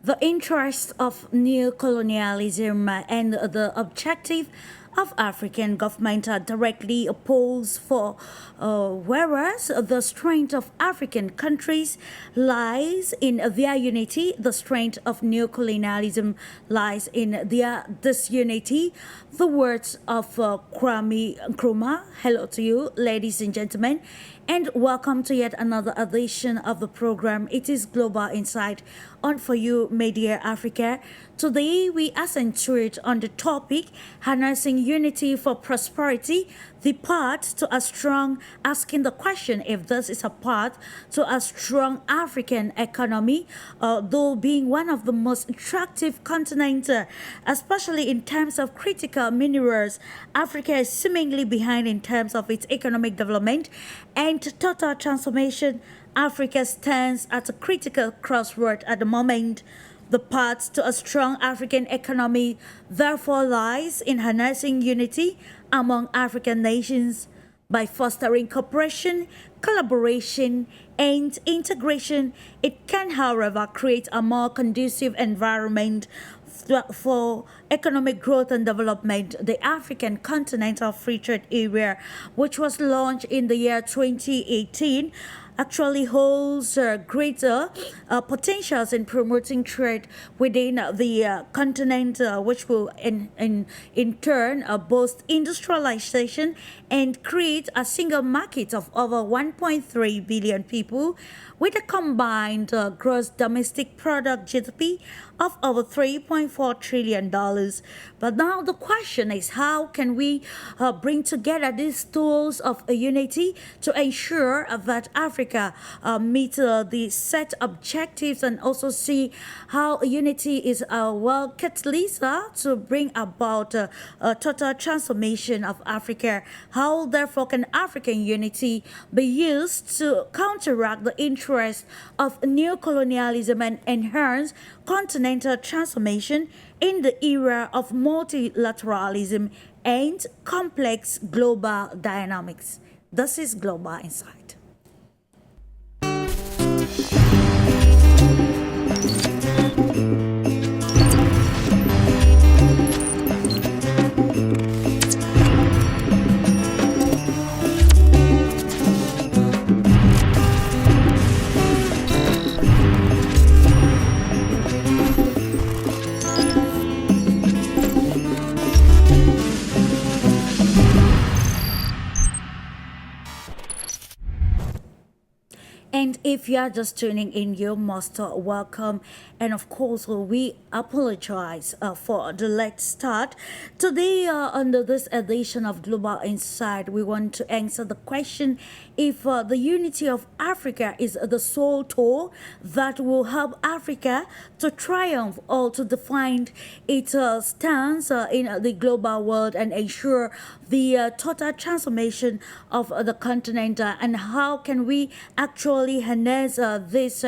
the interests of neocolonialism and the objective of African government are directly opposed whereas the strength of African countries lies in their unity, the strength of neocolonialism lies in their disunity. The words of Kwame Nkrumah. Hello to you, ladies and gentlemen, and welcome to yet another edition of the program. It is Global Insight on For You Media Africa. Today we accentuate on the topic harnessing unity for prosperity, the path to a strong, asking the question if this is a path to a strong African economy, though being one of the most attractive continents, especially in terms of critical minerals. Africa is seemingly behind in terms of its economic development and total transformation. Africa stands at a critical crossroad at the moment. The path to a strong African economy therefore lies in harnessing unity among African nations. By fostering cooperation, collaboration, and integration, it can, however, create a more conducive environment for economic growth and development. The African Continental Free Trade Area, which was launched in the year 2018, actually holds greater potentials in promoting trade within the continent, which will in turn boost industrialization and create a single market of over 1.3 billion people with a combined gross domestic product GDP of over $3.4 trillion. But now the question is, how can we bring together these tools of unity to ensure that Africa meet the set objectives and also see how unity is a catalyst to bring about a total transformation of Africa? How therefore can African unity be used to counteract the interest of neocolonialism and enhance continental transformation in the era of multilateralism and complex global dynamics? This is Global Insight. And if you are just tuning in, you're most welcome. And of course, we apologize for the late start. Today, under this edition of Global Insight, we want to answer the question if the unity of Africa is the sole tool that will help Africa to triumph or to define its stance in the global world and ensure the total transformation of the continent, and how can we actually harness this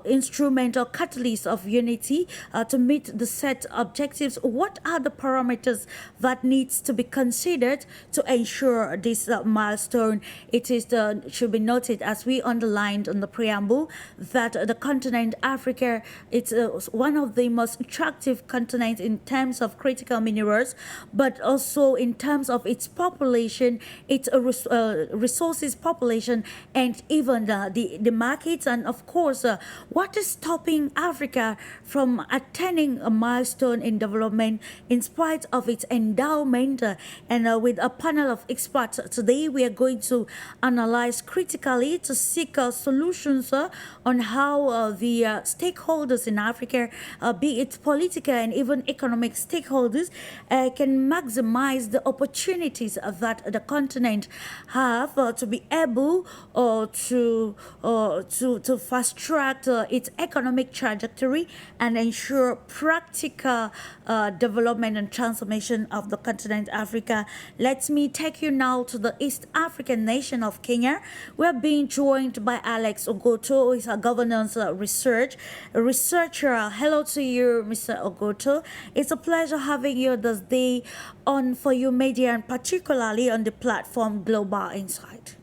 instrument or catalyst of unity to meet the set objectives? What are the parameters that needs to be considered to ensure this milestone? It is should be noted, as we underlined on the preamble, that the continent Africa, it's one of the most attractive continents in terms of critical minerals, but also in terms of its population, its resources population, and even the markets. And of course, what is stopping Africa from attaining a milestone in development in spite of its endowment? And with a panel of experts today, we are going to analyze critically to seek solutions on how the stakeholders in Africa, be it political and even economic stakeholders, can maximize the opportunities that the continent have to be able to fast track its economic trajectory and ensure practical development and transformation of the continent Africa. Let me take you now to the East African nation of Kenya. We're being joined by Alex Ogutu, who is a governance researcher. Hello to you, Mr. Ogutu. It's a pleasure having you this day on For You Media, and particularly on the platform Global Insight.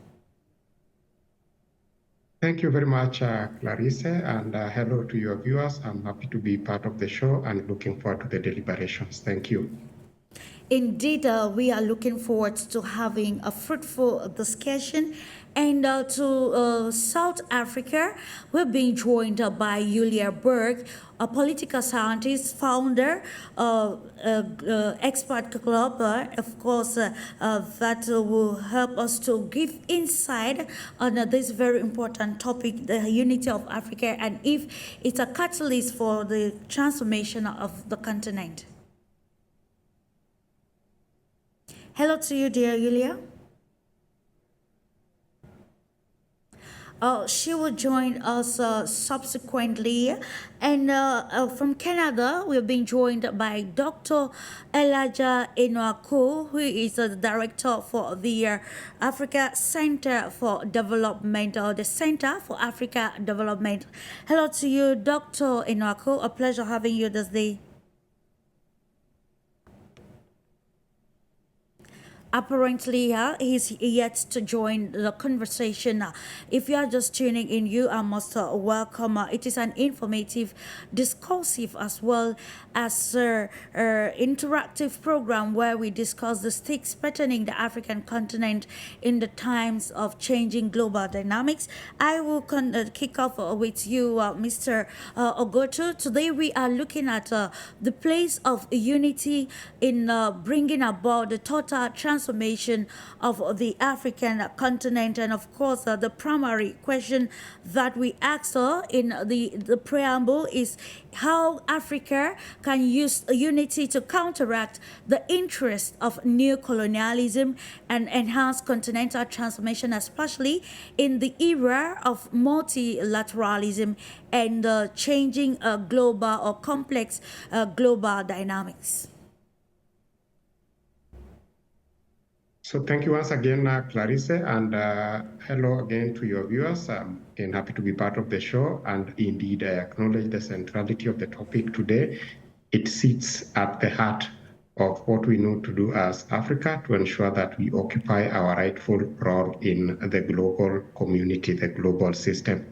Thank you very much, Clarisse, and hello to your viewers. I'm happy to be part of the show and looking forward to the deliberations. Thank you. Indeed, we are looking forward to having a fruitful discussion. And to South Africa, we're being joined by YULIA BERG, a political scientist, founder, expert club, of course, that will help us to give insight on this very important topic, the unity of Africa, and if it's a catalyst for the transformation of the continent. Hello to you, dear Yulia. She will join us subsequently. And from Canada, we're being joined by Dr. Elijah ENOAKU, who is the director for the Africa Center for Development, or the Center for Africa Development. Hello to you, Dr. ENOAKU. A pleasure having you this day. Apparently he's yet to join the conversation. If you are just tuning in, you are most welcome. It is an informative, discursive, as well as interactive program where we discuss the stakes threatening the African continent in the times of changing global dynamics. I will kick off with you, Mr. OGUTU. Today we are looking at the place of unity in bringing about the total transformation of the African continent. And of course, the primary question that we asked in the preamble is how Africa can use unity to counteract the interest of neocolonialism and enhance continental transformation, especially in the era of multilateralism and changing global or complex global dynamics. So thank you once again, Clarisse, and hello again to your viewers. I'm happy to be part of the show, and indeed I acknowledge the centrality of the topic today. It sits at the heart of what we know to do as Africa to ensure that we occupy our rightful role in the global community, the global system.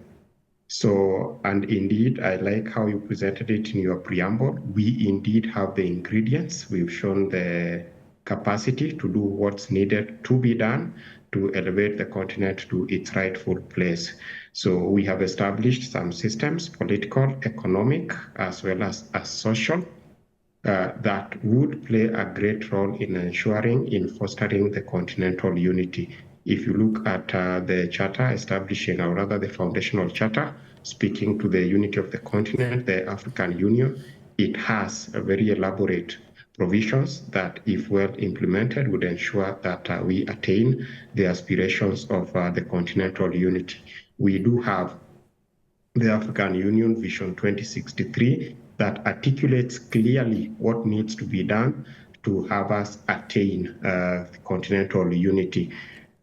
So, and indeed, I like how you presented it in your preamble. We indeed have the ingredients. We've shown the capacity to do what's needed to be done to elevate the continent to its rightful place. So we have established some systems, political, economic, as well as social, that would play a great role in ensuring, in fostering the continental unity. If you look at the charter establishing, or rather the foundational charter, speaking to the unity of the continent, the African Union, it has a very elaborate provisions that, if well implemented, would ensure that we attain the aspirations of the continental unity. We do have the African Union Vision 2063 that articulates clearly what needs to be done to have us attain continental unity.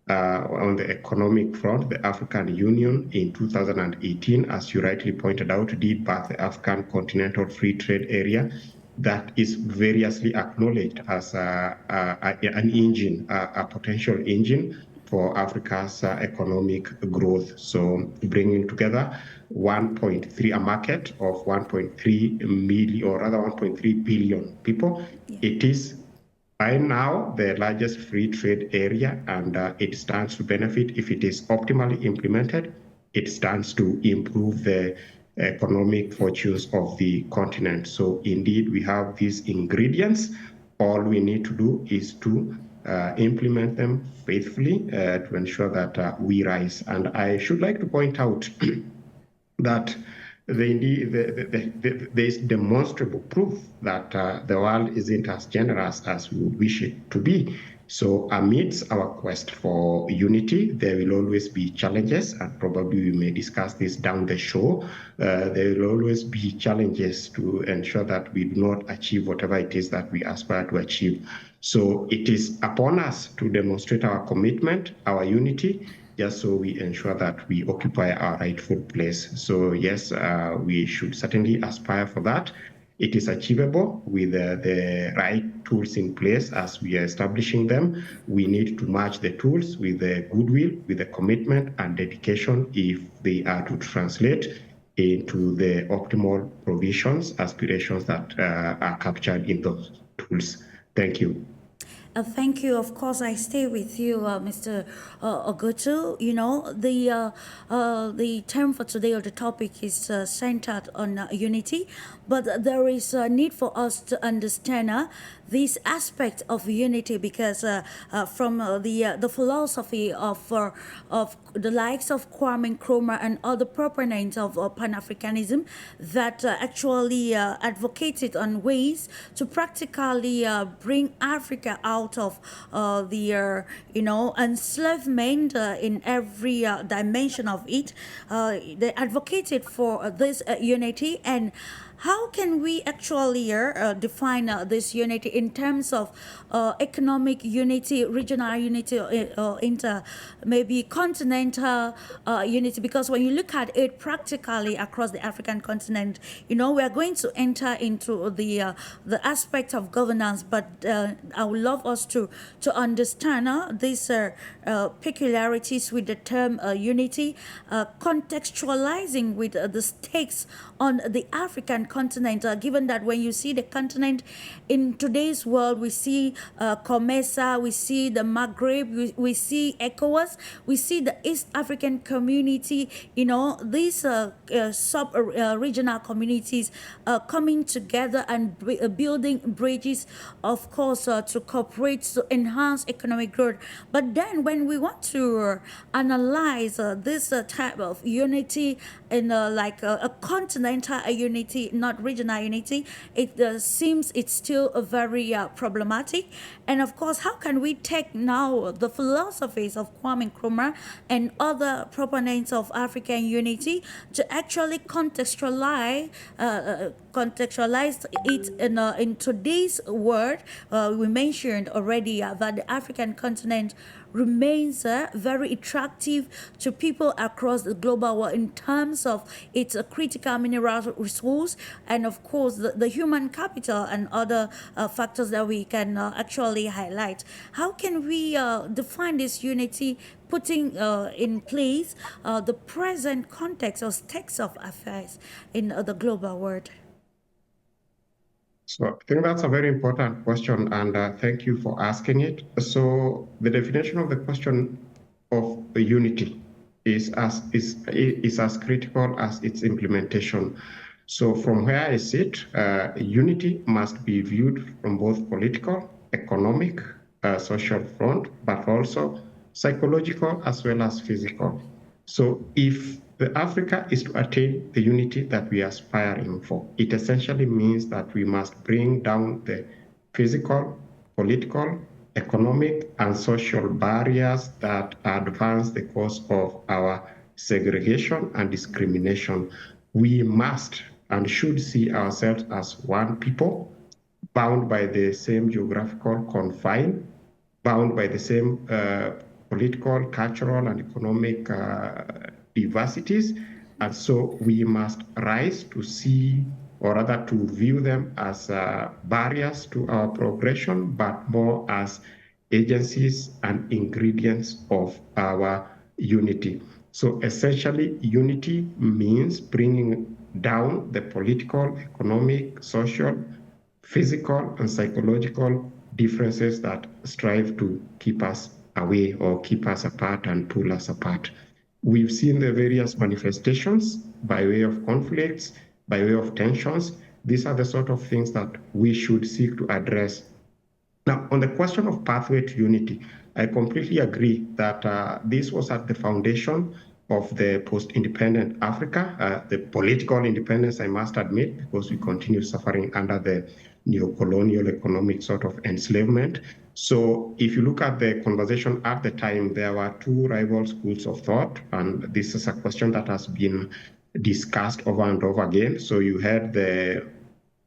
On the economic front, the African Union in 2018, as you rightly pointed out, did birth the African Continental Free Trade Area that is variously acknowledged as an engine, a potential engine for Africa's economic growth. So bringing together 1.3, a market of 1.3 million, or rather 1.3 billion people. Yeah. It is by now the largest free trade area, and it stands to benefit if it is optimally implemented. It stands to improve the economic fortunes of the continent. So indeed, we have these ingredients. All we need to do is to implement them faithfully to ensure that we rise. And I should like to point out that there's demonstrable proof that the world isn't as generous as we wish it to be. So amidst our quest for unity, there will always be challenges, and probably we may discuss this down the show. There will always be challenges to ensure that we do not achieve whatever it is that we aspire to achieve. So it is upon us to demonstrate our commitment, our unity, just so we ensure that we occupy our rightful place. So yes, we should certainly aspire for that. it is achievable with the right tools in place as we are establishing them. We need to match the tools with the goodwill, with the commitment and dedication if they are to translate into the optimal provisions, aspirations that are captured in those tools. Thank you. Thank you. Of course, I stay with you, Mr. Ogutu. You know, the term for today or the topic is centered on unity, but there is a need for us to understand this aspect of unity because from the philosophy of the likes of Kwame Nkrumah and other proponents of Pan-Africanism that actually advocated on ways to practically bring Africa out of the enslavement in every dimension of it. They advocated for this unity. And how can we actually define this unity in terms of economic unity, regional unity, inter maybe continental unity? Because when you look at it practically across the African continent, we are going to enter into the aspect of governance. But I would love us to understand these peculiarities with the term unity, contextualizing with the stakes on the African continent, given that when you see the continent in today's world, we see COMESA, we see the Maghreb, we see ECOWAS, we see the East African community, these sub-regional communities coming together and building bridges, of course, to cooperate, to enhance economic growth. But then when we want to analyze this type of unity in like a continental unity, not regional unity, it seems it's still very problematic. And of course, how can we take now the philosophies of Kwame Nkrumah and other proponents of African unity to actually contextualize it in today's world? We mentioned already that the African continent remains very attractive to people across the global world in terms of its critical mineral resource and, of course, the human capital and other factors that we can actually highlight. How can we define this unity, putting in place the present context or stakes of affairs in the global world? So I think that's a very important question, and thank you for asking it. So the definition of the question of the unity is as critical as its implementation. So from where I sit, unity must be viewed from both political, economic, social front, but also psychological as well as physical. So if the Africa is to attain the unity that we are aspiring for, it essentially means that we must bring down the physical, political, economic, and social barriers that advance the cause of our segregation and discrimination. We must and should see ourselves as one people, bound by the same geographical confine, bound by the same political, cultural, and economic diversities. And so we must rise to see, or rather to view them as barriers to our progression, but more as agencies and ingredients of our unity. So essentially, unity means bringing down the political, economic, social, physical, and psychological differences that strive to keep us away or keep us apart and pull us apart. We've seen the various manifestations by way of conflicts, by way of tensions. These are the sort of things that we should seek to address. Now, on the question of pathway to unity, I completely agree that this was at the foundation of the post-independent Africa, the political independence, I must admit, because we continue suffering under the neo-colonial economic sort of enslavement. So if you look at the conversation at the time, there were two rival schools of thought, and this is a question that has been discussed over and over again. So you had the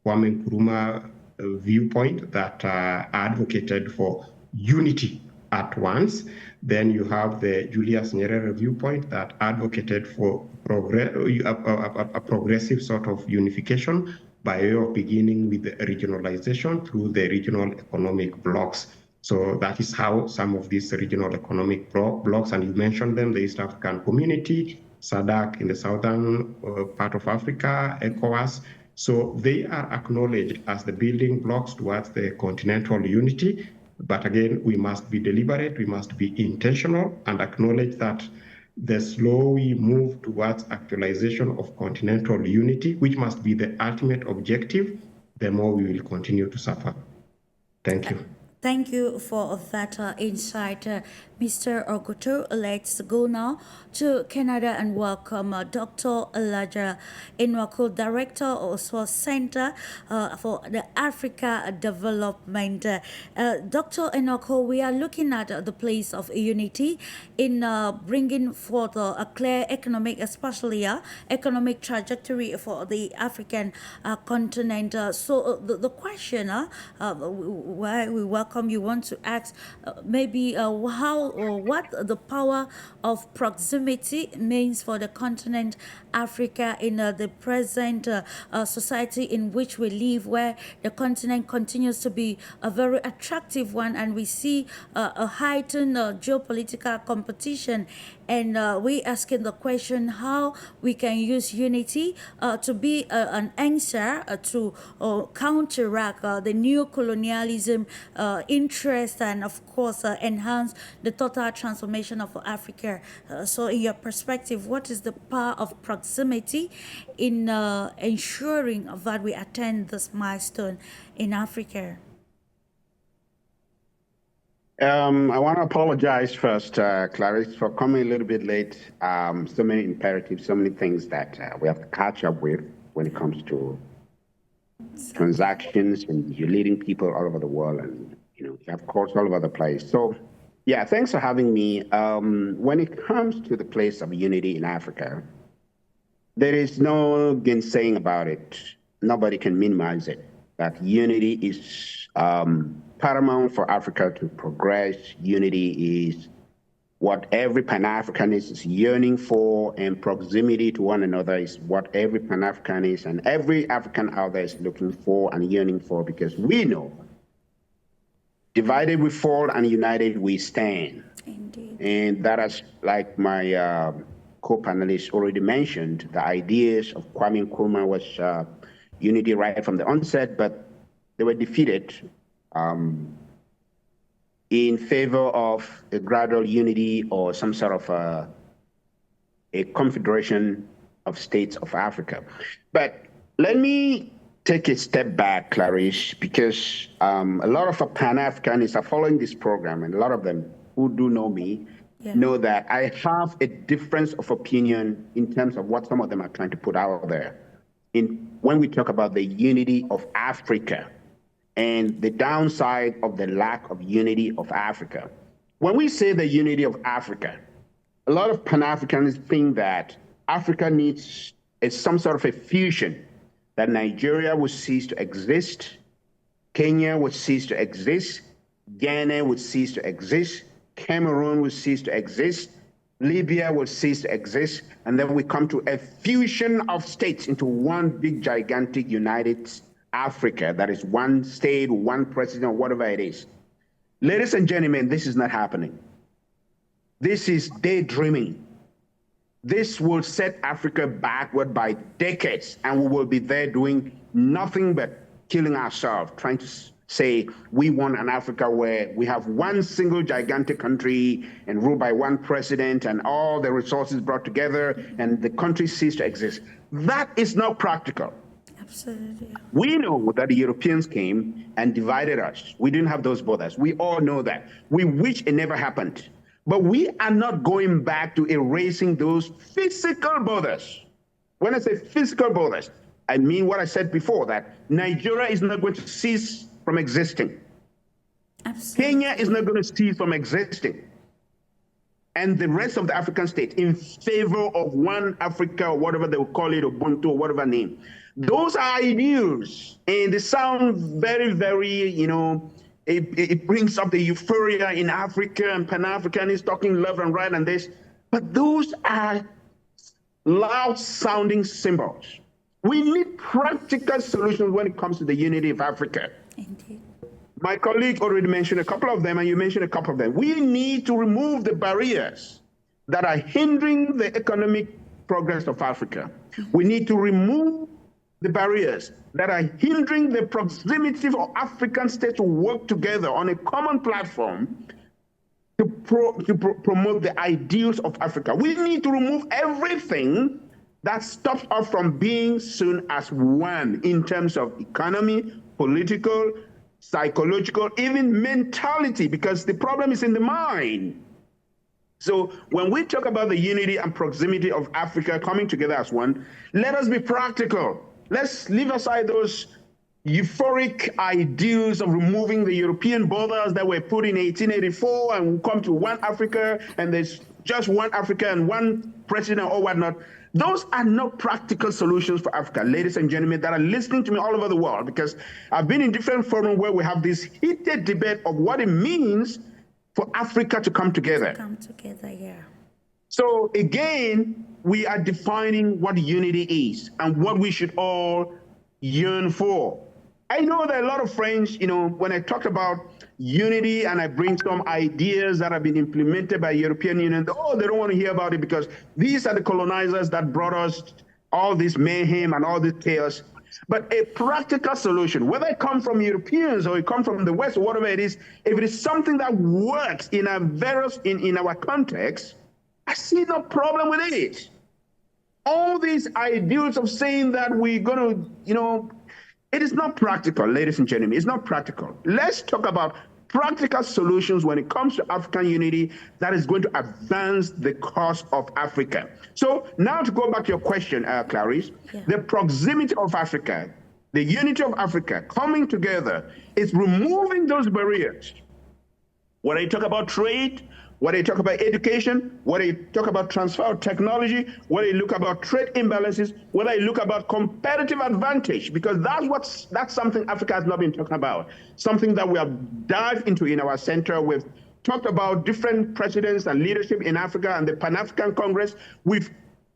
Kwame Nkrumah viewpoint that advocated for unity at once. Then you have the Julius Nyerere viewpoint that advocated for a progressive sort of unification. by way of beginning with the regionalization through the regional economic blocks. So that is how some of these regional economic blocks, and you mentioned them, the East African Community, SADC in the southern part of Africa, ECOWAS. So they are acknowledged as the building blocks towards the continental unity. But again, we must be deliberate, we must be intentional, and acknowledge that the slower we move towards actualization of continental unity, which must be the ultimate objective, the more we will continue to suffer. Thank you. Thank you for that insight, Mr. OGUTU. Let's go now to Canada and welcome Dr. Elijah ENOAKU, Director of Source Center for the Africa Development. Dr. ENOAKU, we are looking at the place of unity in bringing forth a clear economic, especially economic trajectory for the African continent. So the question why we welcome you want to ask maybe how or what the power of proximity means for the continent Africa in the present society in which we live, where the continent continues to be a very attractive one, and we see a heightened geopolitical competition. And we asking the question how we can use unity to be an answer to counteract the new colonialism interest, and of course enhance the total transformation of Africa. So in your perspective, what is the power of proximity in ensuring that we attain this milestone in Africa? I want to apologize first, Clarice, for coming a little bit late. So many imperatives, so many things that we have to catch up with when it comes to transactions, and you're leading people all over the world, and you have calls all over the place. So, yeah, thanks for having me. When it comes to the place of unity in Africa, there is no gainsaying about it. Nobody can minimize it. That unity is paramount for Africa to progress. Unity is what every Pan-Africanist is yearning for, and proximity to one another is what every Pan-Africanist and every African out there is looking for and yearning for, because we know divided we fall and united we stand. Indeed. And that is, like my co-panelists already mentioned, the ideas of Kwame Nkrumah was unity right from the onset, but they were defeated in favor of a gradual unity or some sort of a confederation of states of Africa. But let me take a step back, Clarice, because a lot of Pan-Africanists are following this program, and a lot of them who do know me know that I have a difference of opinion in terms of what some of them are trying to put out there. When we talk about the unity of Africa and the downside of the lack of unity of Africa. When we say the unity of Africa, a lot of Pan-Africans think that Africa needs some sort of a fusion, that Nigeria would cease to exist, Kenya would cease to exist, Ghana would cease to exist, Cameroon would cease to exist, Libya will cease to exist, and then we come to a fusion of states into one big, gigantic, united Africa that is one state, one president, whatever it is. Ladies and gentlemen, this is not happening. This is daydreaming. This will set Africa backward by decades, and we will be there doing nothing but killing ourselves, trying to say we want an Africa where we have one single gigantic country and ruled by one president and all the resources brought together and the country cease to exist. That is not practical. Absolutely. We know that the Europeans came and divided us. We didn't have those borders. We all know that. We wish it never happened. But we are not going back to erasing those physical borders. When I say physical borders, I mean what I said before, that Nigeria is not going to cease from existing. Absolutely. Kenya is not going to cease from existing. And the rest of the African states in favor of one Africa, or whatever they will call it, Ubuntu, or whatever name. Those are ideals, and they sound very, very, it brings up the euphoria in Africa, and Pan-Africanists talking left and right and this, but those are loud-sounding symbols. We need practical solutions when it comes to the unity of Africa. Indeed. My colleague already mentioned a couple of them, and you mentioned a couple of them. We need to remove the barriers that are hindering the economic progress of Africa. We need to remove the barriers that are hindering the proximity for African states to work together on a common platform to promote the ideals of Africa. We need to remove everything that stops us from being seen as one in terms of economy, political, psychological, even mentality, because the problem is in the mind. So when we talk about the unity and proximity of Africa coming together as one, let us be practical. Let's leave aside those euphoric ideals of removing the European borders that were put in 1884 and we come to one Africa and there's just one Africa and one president or whatnot. Those are not practical solutions for Africa, ladies and gentlemen that are listening to me all over the world, because I've been in different forums where we have this heated debate of what it means for Africa to come together. Come together, yeah. So again, we are defining what unity is and what we should all yearn for. I know that a lot of friends, when I talk about unity and I bring some ideas that have been implemented by the European Union, they don't want to hear about it because these are the colonizers that brought us all this mayhem and all this chaos. But a practical solution, whether it comes from Europeans or it comes from the West or whatever it is, if it is something that works in our context, I see no problem with it. All these ideals of saying that we're going to, it is not practical, ladies and gentlemen. It's not practical. Let's talk about practical solutions when it comes to African unity that is going to advance the cause of Africa. So now to go back to your question, Clarice, the proximity of Africa, the unity of Africa coming together is removing those barriers. When I talk about trade, when I talk about education, when I talk about transfer of technology, when I look about trade imbalances, when I look about competitive advantage, because that's something Africa has not been talking about, something that we have dived into in our center. We've talked about different presidents and leadership in Africa and the Pan-African Congress. We've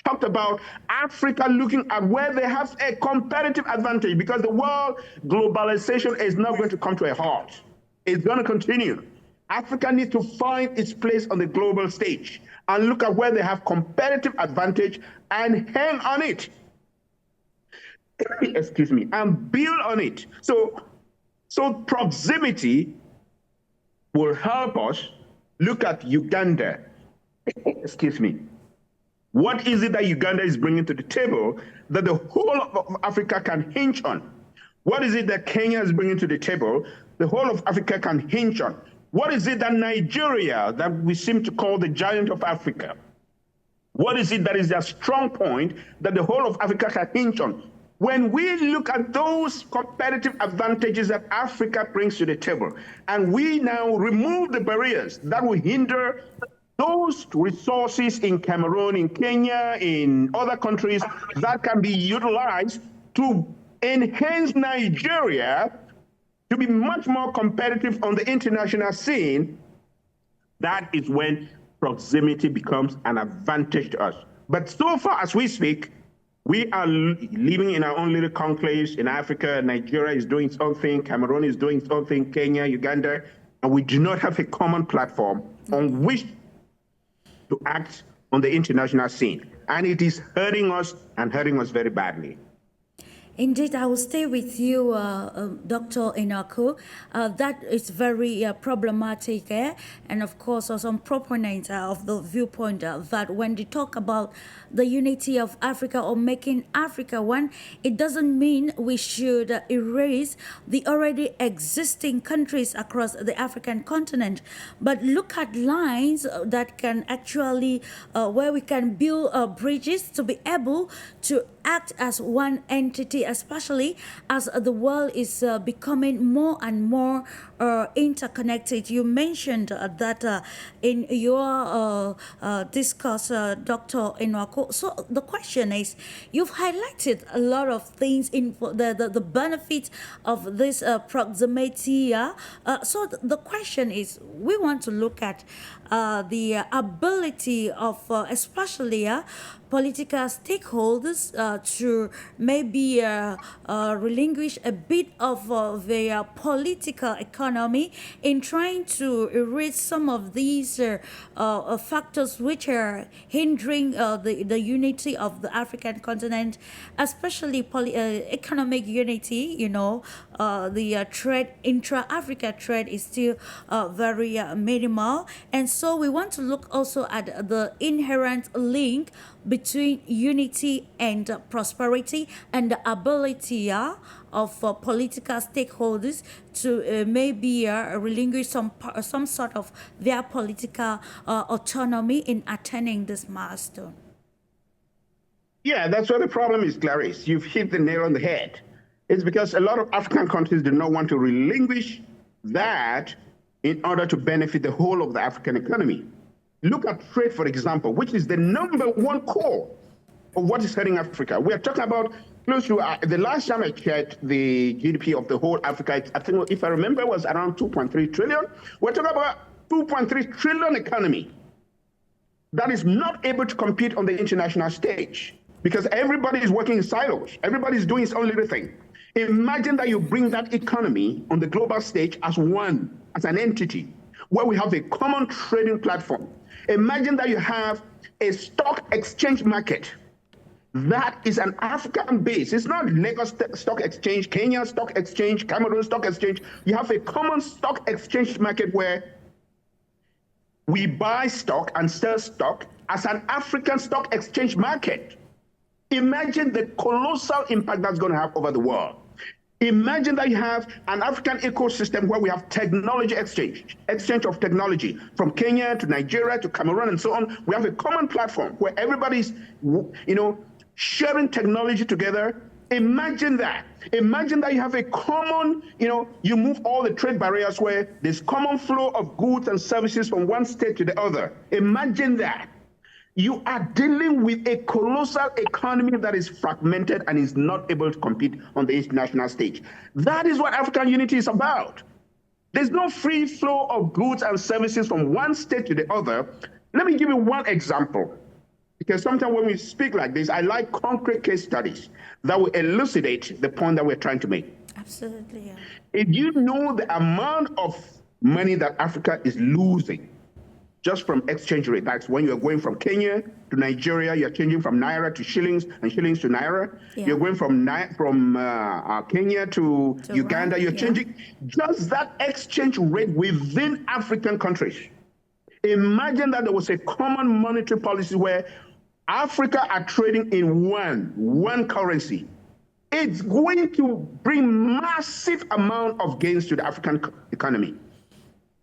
talked about Africa looking at where they have a competitive advantage, because the world globalization is not going to come to a halt. It's going to continue. Africa needs to find its place on the global stage and look at where they have competitive advantage and hang on it. Excuse me, and build on it. So proximity will help us look at Uganda. Excuse me. What is it that Uganda is bringing to the table that the whole of Africa can hinge on? What is it that Kenya is bringing to the table the whole of Africa can hinge on? What is it that Nigeria, that we seem to call the giant of Africa, what is it that is their strong point that the whole of Africa can hinge on? When we look at those competitive advantages that Africa brings to the table, and we now remove the barriers that will hinder those resources in Cameroon, in Kenya, in other countries that can be utilized to enhance Nigeria to be much more competitive on the international scene, that is when proximity becomes an advantage to us. But so far as we speak, we are living in our own little conclaves in Africa. Nigeria is doing its own thing, Cameroon is doing its own thing, Kenya, Uganda, and we do not have a common platform on which to act on the international scene. And it is hurting us and hurting us very badly. Indeed, I will stay with you, Dr. ENOAKU. That is very problematic, and of course, some proponents of the viewpoint that when they talk about the unity of Africa or making Africa one, it doesn't mean we should erase the already existing countries across the African continent, but look at lines that can actually, where we can build bridges to be able to act as one entity, especially as the world is becoming more and more interconnected. You mentioned that in your discourse, Dr. ENOAKU. So the question is, you've highlighted a lot of things in the benefits of this proximity. So the question is, we want to look at the ability of especially political stakeholders to maybe relinquish a bit of their political economy in trying to erase some of these factors which are hindering the unity of the African continent, especially economic unity. The trade, intra-Africa trade is still very minimal. And so we want to look also at the inherent link between unity and prosperity and the ability of political stakeholders to maybe relinquish some sort of their political autonomy in attaining this milestone. Yeah, that's what the problem is, Clarice. You've hit the nail on the head. It's because a lot of African countries do not want to relinquish that in order to benefit the whole of the African economy. Look at trade, for example, which is the #1 core of what is hurting Africa. We are talking about close to, the last time I checked, the GDP of the whole Africa, I think, if I remember, was around 2.3 trillion. We're talking about 2.3 trillion economy that is not able to compete on the international stage because everybody is working in silos. Everybody's doing its own little thing. Imagine that you bring that economy on the global stage as one, as an entity, where we have a common trading platform. Imagine that you have a stock exchange market that is an African base. It's not Lagos Stock Exchange, Kenya Stock Exchange, Cameroon Stock Exchange. You have a common stock exchange market where we buy stock and sell stock as an African stock exchange market. Imagine the colossal impact that's going to have over the world. Imagine that you have an African ecosystem where we have technology exchange of technology from Kenya to Nigeria to Cameroon and so on. We have a common platform where everybody's, sharing technology together. Imagine that. Imagine that you have a common, you move all the trade barriers where there's common flow of goods and services from one state to the other. Imagine that. You are dealing with a colossal economy that is fragmented and is not able to compete on the international stage. That is what African unity is about. There's no free flow of goods and services from one state to the other. Let me give you one example, because sometimes when we speak like this, I like concrete case studies that will elucidate the point that we're trying to make. Absolutely, yeah. If you know the amount of money that Africa is losing just from exchange rate, that's when you're going from Kenya to Nigeria, you're changing from naira to shillings and shillings to naira. Yeah. You're going from Kenya to Uganda, you're changing just that exchange rate within African countries. Imagine that there was a common monetary policy where Africa are trading in one currency. It's going to bring massive amount of gains to the African economy.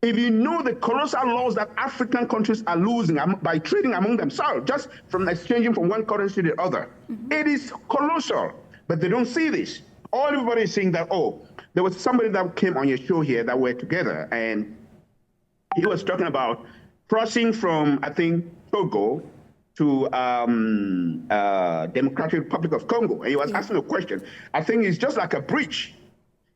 If you know the colossal loss that African countries are losing by trading among themselves, just from exchanging from one currency to the other, it is colossal, but they don't see this. Everybody is saying that, there was somebody that came on your show here that we're together, and he was talking about crossing from, I think, Togo to Democratic Republic of Congo. And he was asking a question. I think it's just like a bridge.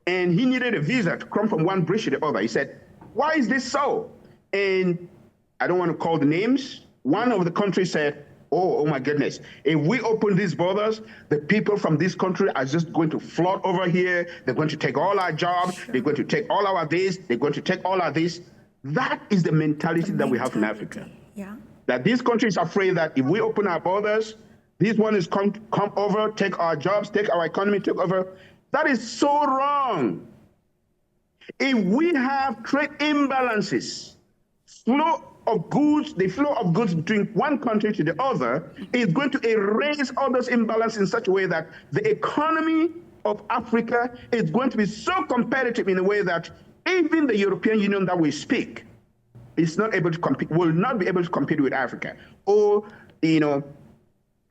And he needed a visa to come from one bridge to the other. He said, why is this so? And I don't want to call the names. One of the countries said, oh my goodness, if we open these borders, the people from this country are just going to flood over here. They're going to take all our jobs. They're going to take all our this. They're going to take all our this. That is the mentality that we have in Africa. Yeah. That this country is afraid that if we open our borders, this one is come over, take our jobs, take our economy, take over. That is so wrong. If we have trade imbalances, the flow of goods between one country to the other is going to erase all those imbalances in such a way that the economy of Africa is going to be so competitive in a way that even the European Union that we speak is not able to compete, will not be able to compete with Africa. Or,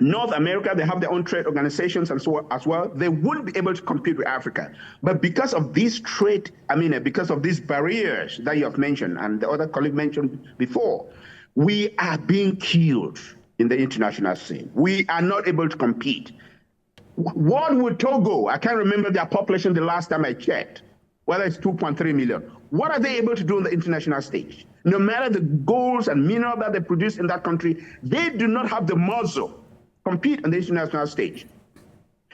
North America, they have their own trade organizations and so on as well. They wouldn't be able to compete with Africa. But because of these because of these barriers that you have mentioned and the other colleague mentioned before, we are being killed in the international scene. We are not able to compete. What would Togo, I can't remember their population the last time I checked, whether it's 2.3 million. What are they able to do on the international stage? No matter the gold and mineral that they produce in that country, they do not have the muscle compete on the international stage.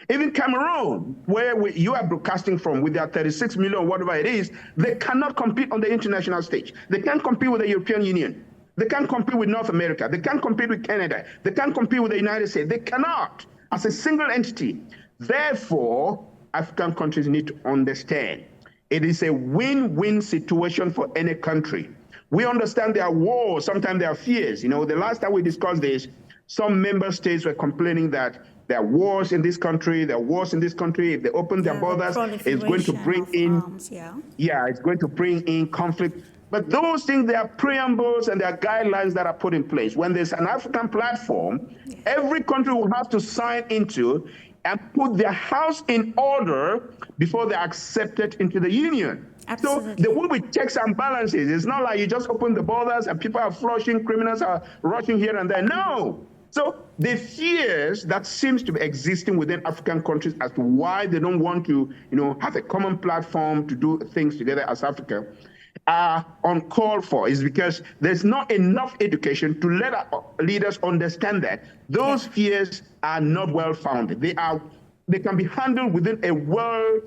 Even Cameroon, where you are broadcasting from with their 36 million, whatever it is, they cannot compete on the international stage. They can't compete with the European Union. They can't compete with North America. They can't compete with Canada. They can't compete with the United States. They cannot as a single entity. Therefore, African countries need to understand it is a win-win situation for any country. We understand there are wars, sometimes there are fears. You know, the last time we discussed this, some member states were complaining that there are wars in this country, there are wars in this country. If they open their borders, it's going to bring in, arms, it's going to bring in conflict. But those things, there are preambles and there are guidelines that are put in place. When there's an African platform, every country will have to sign into and put their house in order before they're accepted into the union. Absolutely. So there will be checks and balances. It's not like you just open the borders and people are flushing, criminals are rushing here and there. No. So the fears that seems to be existing within African countries as to why they don't want to, have a common platform to do things together as Africa are uncalled for is because there's not enough education to let our leaders understand that those fears are not well founded. They can be handled within a well-designed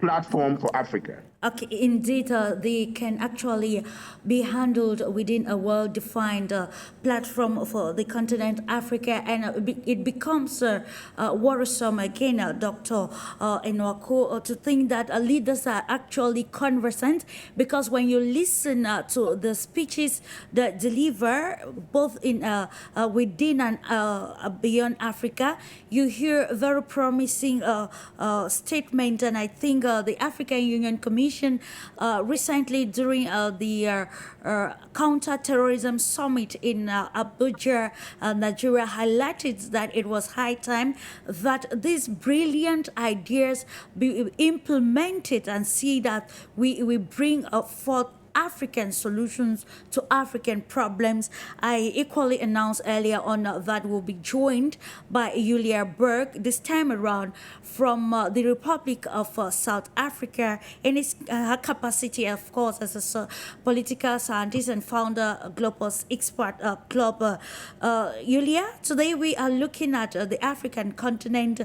platform for Africa. Okay, indeed, they can actually be handled within a well-defined platform for the continent Africa, and it becomes worrisome again, Dr. ENOAKU, to think that leaders are actually conversant, because when you listen to the speeches that deliver both in within and beyond Africa, you hear very promising statement, and I think the African Union Commission recently during the counter-terrorism summit in Abuja, Nigeria, highlighted that it was high time that these brilliant ideas be implemented and see that we bring forth African solutions to African problems. I equally announced earlier on that we'll be joined by YULIA BERG this time around from the Republic of South Africa in her capacity, of course, as a political scientist and founder of GLOBUS Expert Club. YULIA, today we are looking at the African continent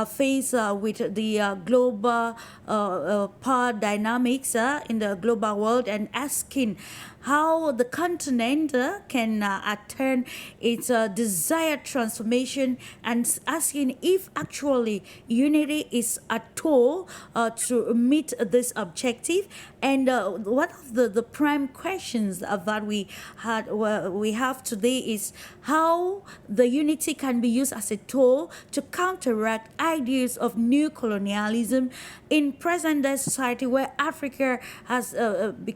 faced with the global power dynamics in the global world, and asking how the continent can attain its desired transformation, and asking if actually unity is a tool to meet this objective. And one of the prime questions that we have today is how the unity can be used as a tool to counteract ideas of new colonialism in present-day society, where Africa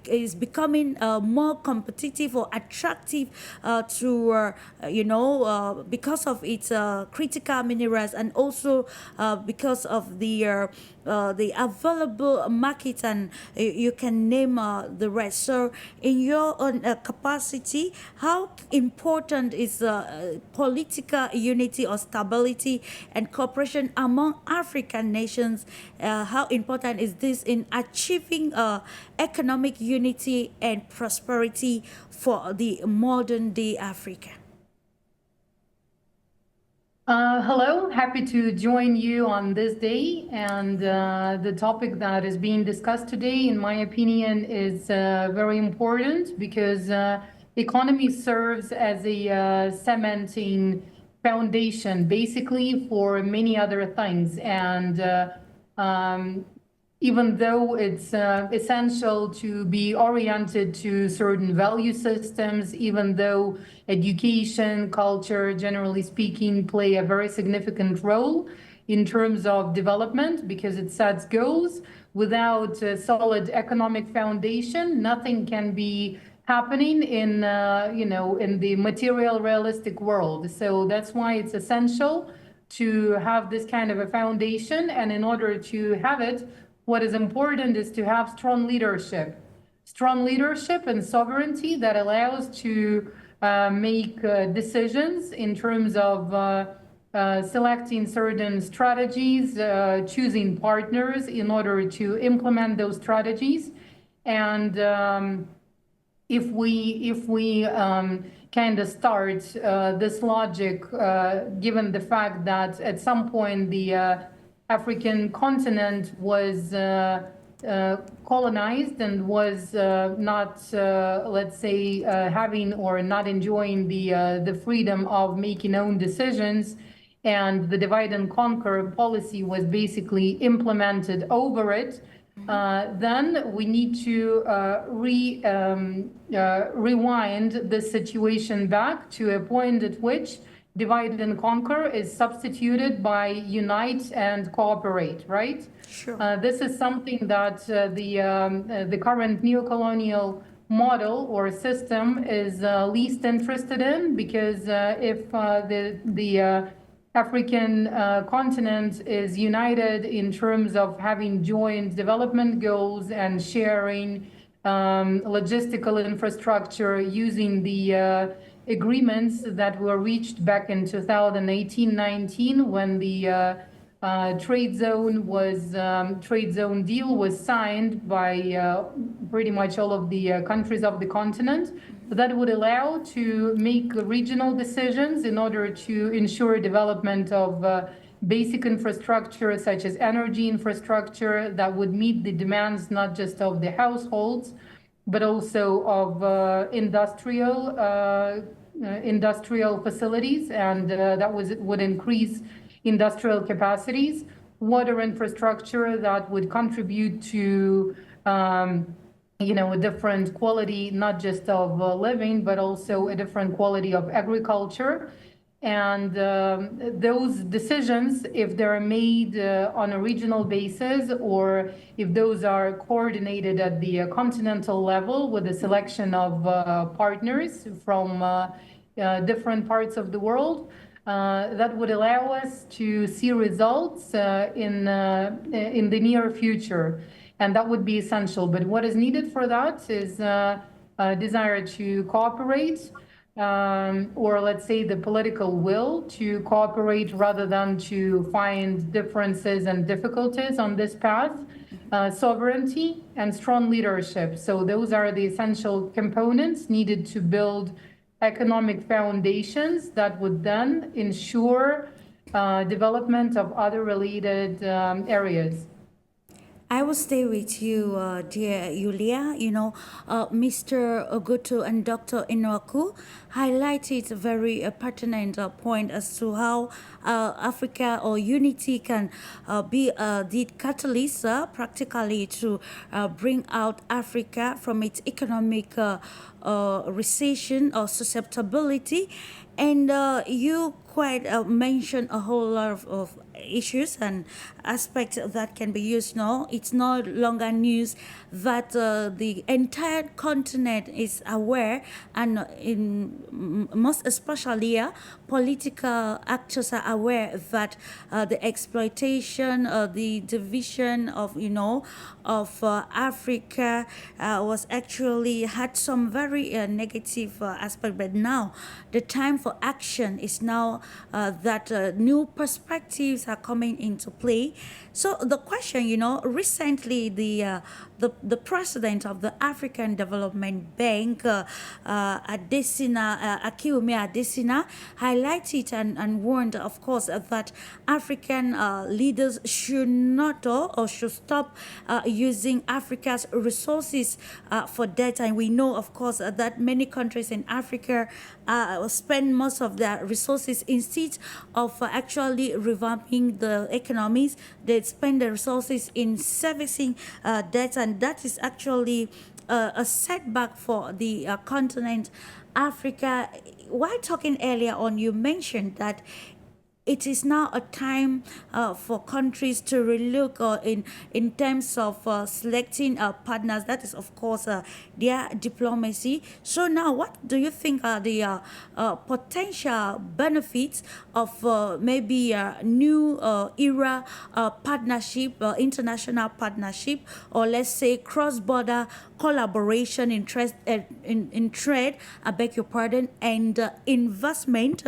is becoming more competitive or attractive because of its critical minerals, and also because of the available market, and you can name the rest. So in your own capacity, how important is political unity or stability and cooperation among African nations? How important is this in achieving economic unity and prosperity for the modern day Africa? Hello, happy to join you on this day. And the topic that is being discussed today, in my opinion, is very important because economy serves as a cementing foundation, basically, for many other things. And even though it's essential to be oriented to certain value systems, even though education, culture, generally speaking, play a very significant role in terms of development because it sets goals, without a solid economic foundation, nothing can be happening in the material realistic world. So that's why it's essential to have this kind of a foundation. And in order to have it, what is important is to have strong leadership and sovereignty that allows to make decisions in terms of selecting certain strategies, choosing partners in order to implement those strategies, and if we kind of start this logic, given the fact that at some point the African continent was colonized and was not, let's say, having or not enjoying the freedom of making own decisions, and the divide and conquer policy was basically implemented over it, then we need to rewind the situation back to a point at which divide and conquer is substituted by unite and cooperate, right? Sure. This is something that the current neocolonial model or system is least interested in, because if the African continent is united in terms of having joint development goals and sharing logistical infrastructure using the agreements that were reached back in 2018-19 when the trade zone deal was signed by pretty much all of the countries of the continent. That would allow to make regional decisions in order to ensure development of basic infrastructure such as energy infrastructure that would meet the demands not just of the households but also of industrial facilities, and that would increase industrial capacities, water infrastructure that would contribute to a different quality, not just of living, but also a different quality of agriculture. And those decisions, if they're made on a regional basis, or if those are coordinated at the continental level with a selection of partners from different parts of the world, that would allow us to see results in the near future. And that would be essential. But what is needed for that is a desire to cooperate, or let's say the political will to cooperate rather than to find differences and difficulties on this path, sovereignty and strong leadership. So those are the essential components needed to build economic foundations that would then ensure development of other related areas. I will stay with you, dear Yulia. Mr. Ogutu and Dr. ENOAKU highlighted a very pertinent point as to how Africa or unity can be the catalyst practically to bring out Africa from its economic recession or susceptibility. And you quite mentioned a whole lot of issues and aspects that can be used now. It's no longer news that the entire continent is aware, and most especially political actors are aware that the exploitation, the division of Africa was actually had some very negative aspect. But now the time for action is now that new perspectives are coming into play. So the question, recently the president of the African Development Bank, Akiwumi Adesina, highlighted and warned, of course, that African leaders should not or should stop using Africa's resources for debt. And we know, of course, that many countries in Africa spend most of their resources instead of actually revamping the economies. They spend the resources in servicing debt, and that is actually a setback for the continent Africa. While talking earlier on, you mentioned that it is now a time for countries to relook in terms of selecting partners. That is, of course, their diplomacy. So now, what do you think are the potential benefits of maybe a new era partnership, international partnership, or let's say cross-border collaboration in trade, I beg your pardon, and investment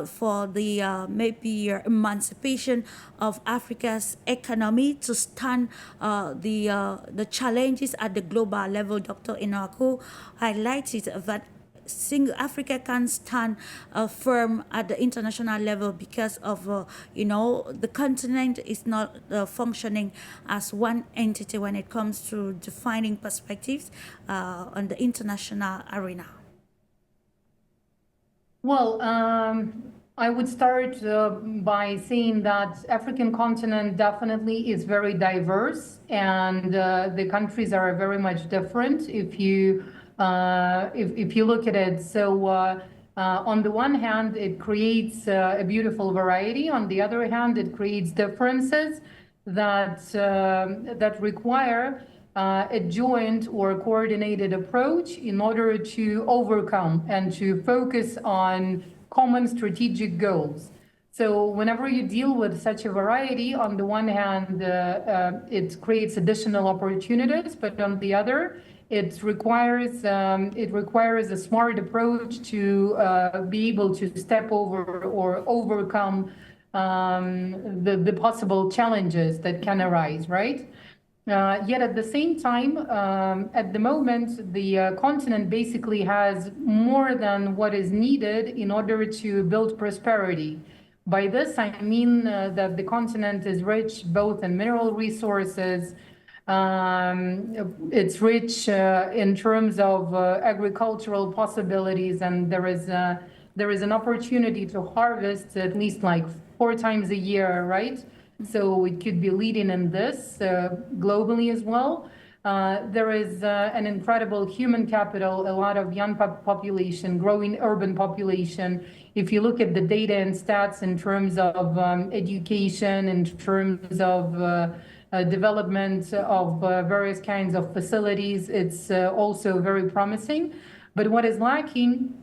for the maybe emancipation of Africa's economy to stand the challenges at the global level. Dr. ENOAKU highlighted that Africa can stand firm at the international level because of, the continent is not functioning as one entity when it comes to defining perspectives on the international arena. Well, I would start by saying that African continent definitely is very diverse, and the countries are very much different if you look at it. So on the one hand, it creates a beautiful variety. On the other hand, it creates differences that require a joint or coordinated approach in order to overcome and to focus on common strategic goals. So whenever you deal with such a variety, on the one hand, it creates additional opportunities, but on the other, it requires a smart approach to be able to step over or overcome the possible challenges that can arise, right? Yet at the same time, at the moment, the continent basically has more than what is needed in order to build prosperity. By this, I mean that the continent is rich both in mineral resources, it's rich in terms of agricultural possibilities, and there is an opportunity to harvest at least like 4 times a year, right? So it could be leading in this globally as well. There is an incredible human capital, a lot of young population, growing urban population. If you look at the data and stats in terms of education, in terms of development of various kinds of facilities, it's also very promising. But what is lacking,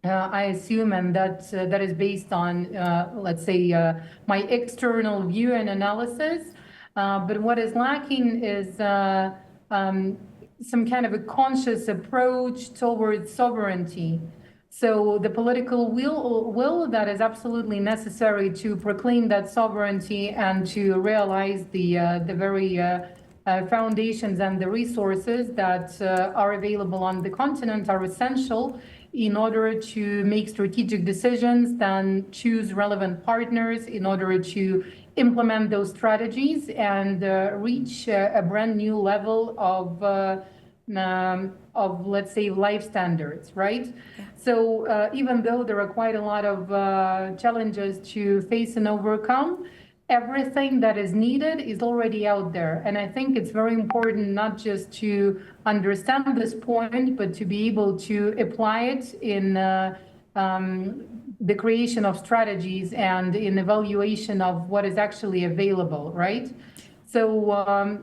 I assume, and that is based on, let's say, my external view and analysis. But what is lacking is some kind of a conscious approach towards sovereignty. So the political will that is absolutely necessary to proclaim that sovereignty and to realize the very foundations and the resources that are available on the continent are essential in order to make strategic decisions, then choose relevant partners in order to implement those strategies and reach a brand new level of, let's say, life standards, right? Yeah. So even though there are quite a lot of challenges to face and overcome, everything that is needed is already out there. And I think it's very important not just to understand this point, but to be able to apply it in the creation of strategies and in evaluation of what is actually available, right? So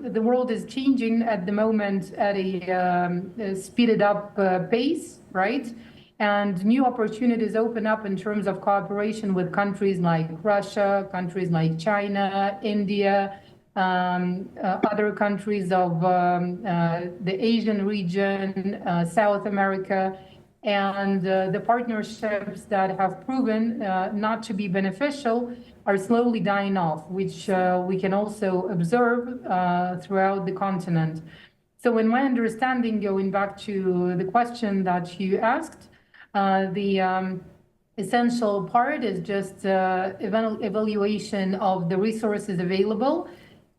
the world is changing at the moment at a speeded up pace, right? And new opportunities open up in terms of cooperation with countries like Russia, countries like China, India, other countries of the Asian region, South America, and the partnerships that have proven not to be beneficial are slowly dying off, which we can also observe throughout the continent. So in my understanding, going back to the question that you asked, the essential part is just evaluation of the resources available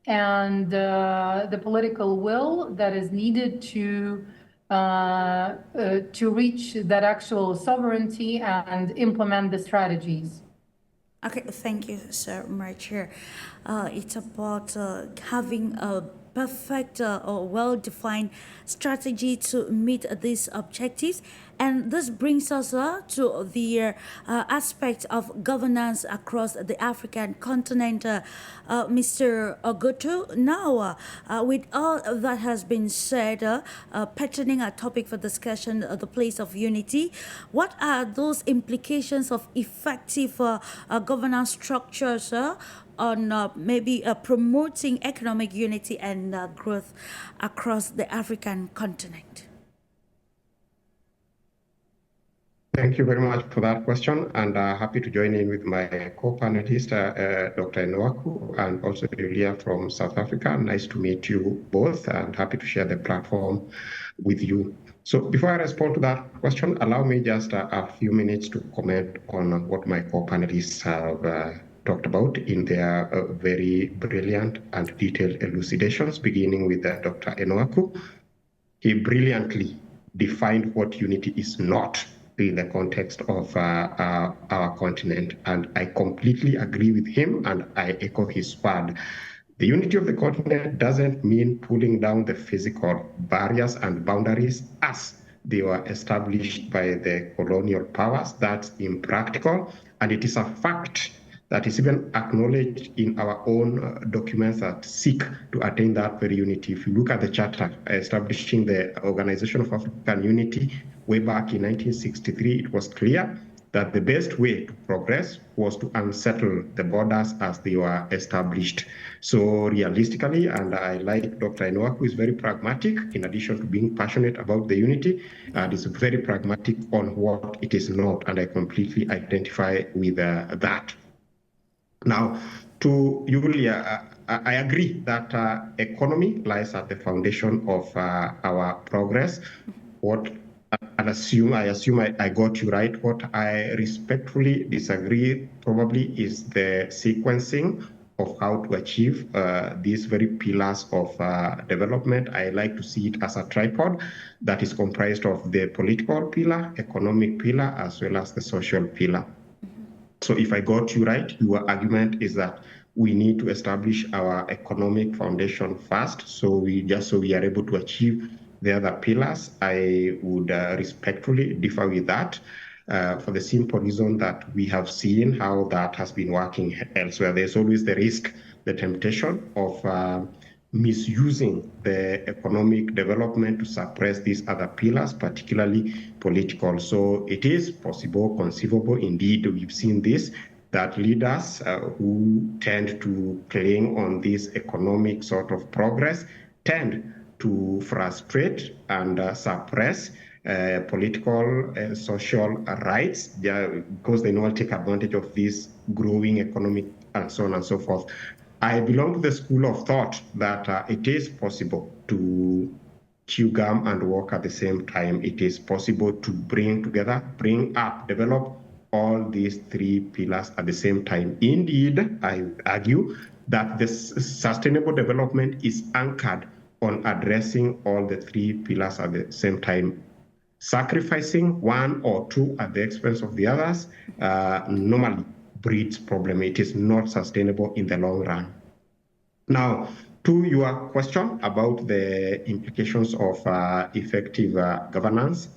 and the political will that is needed to reach that actual sovereignty and implement the strategies. Okay, thank you, sir, my chair. It's about having a perfect or well-defined strategy to meet these objectives. And this brings us to the aspect of governance across the African continent. Mr. OGUTU, now with all that has been said, pertaining our topic for discussion, the place of unity, what are those implications of effective governance structures on maybe promoting economic unity and growth across the African continent? Thank you very much for that question, and happy to join in with my co-panelist, Dr. ENOAKU, and also YULIA from South Africa. Nice to meet you both, and happy to share the platform with you. So before I respond to that question, allow me just a few minutes to comment on what my co-panelists have talked about in their very brilliant and detailed elucidations, beginning with Dr. ENOAKU. He brilliantly defined what unity is not in the context of our continent. And I completely agree with him, and I echo his word. The unity of the continent doesn't mean pulling down the physical barriers and boundaries as they were established by the colonial powers. That's impractical, and it is a fact that is even acknowledged in our own documents that seek to attain that very unity. If you look at the charter establishing the Organization of African Unity way back in 1963, it was clear that the best way to progress was to unsettle the borders as they were established. So realistically, and I like Dr. ENOAKU, who is very pragmatic, in addition to being passionate about the unity, and is very pragmatic on what it is not, and I completely identify with that. Now, to Yulia, I agree that economy lies at the foundation of our progress. I assume I got you right. What I respectfully disagree probably is the sequencing of how to achieve these very pillars of development. I like to see it as a tripod that is comprised of the political pillar, economic pillar, as well as the social pillar. So if I got you right, your argument is that we need to establish our economic foundation first, so we are able to achieve the other pillars. I would respectfully differ with that for the simple reason that we have seen how that has been working elsewhere. There's always the risk, the temptation of misusing the economic development to suppress these other pillars, particularly political. So it is possible, conceivable, indeed, we've seen this, that leaders who tend to cling on this economic sort of progress tend to frustrate and suppress political and social rights because they know take advantage of this growing economic and so on and so forth. I belong to the school of thought that it is possible to chew gum and walk at the same time. It is possible to bring up, develop all these three pillars at the same time. Indeed, I argue that this sustainable development is anchored on addressing all the three pillars at the same time. Sacrificing one or two at the expense of the others normally breeds problem. It is not sustainable in the long run. Now, to your question about the implications of effective governance,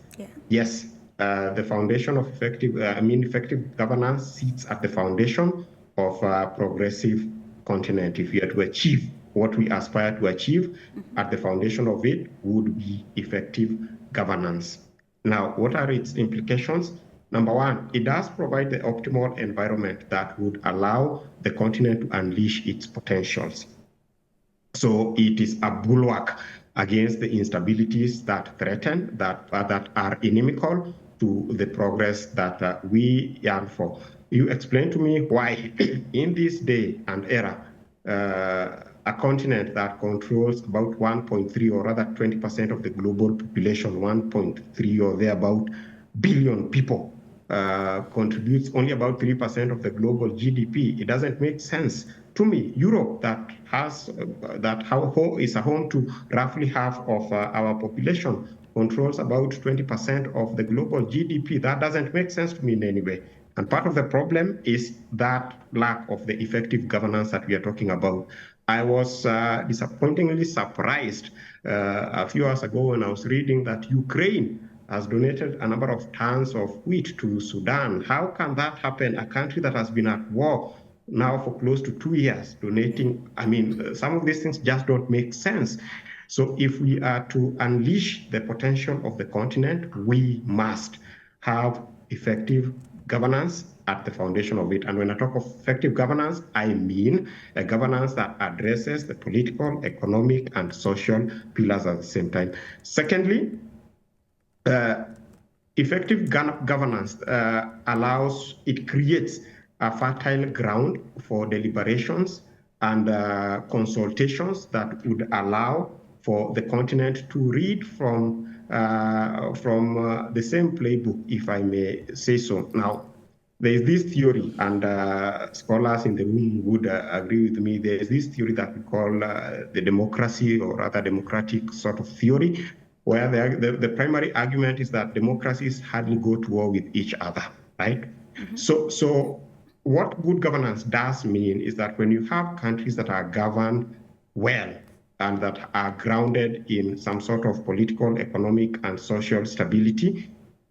yes, the foundation of effective governance sits at the foundation of a progressive continent. If we are to achieve what we aspire to achieve, at the foundation of it would be effective governance. Now, what are its implications? Number one, it does provide the optimal environment that would allow the continent to unleash its potentials. So it is a bulwark against the instabilities that threaten, that are inimical to the progress that we yearn for. You explain to me why in this day and era, a continent that controls about 1.3 or rather 20% of the global population, 1.3 or thereabout billion people, contributes only about 3% of the global GDP. It doesn't make sense to me. Europe, that is a home to roughly half of our population, controls about 20% of the global GDP. That doesn't make sense to me in any way. And part of the problem is that lack of the effective governance that we are talking about. I was disappointingly surprised a few hours ago when I was reading that Ukraine has donated a number of tons of wheat to Sudan. How can that happen? A country that has been at war now for close to 2 years, donating. I mean, some of these things just don't make sense. So if we are to unleash the potential of the continent, we must have effective governance at the foundation of it. And when I talk of effective governance, I mean a governance that addresses the political, economic, and social pillars at the same time. Secondly, effective governance it creates a fertile ground for deliberations and consultations that would allow for the continent to read from the same playbook, if I may say so. Now, there is this theory, and scholars in the room would agree with me. There is this theory that we call the democracy, or rather democratic sort of theory, where the primary argument is that democracies hardly go to war with each other, right? Mm-hmm. So what good governance does mean is that when you have countries that are governed well and that are grounded in some sort of political, economic, and social stability,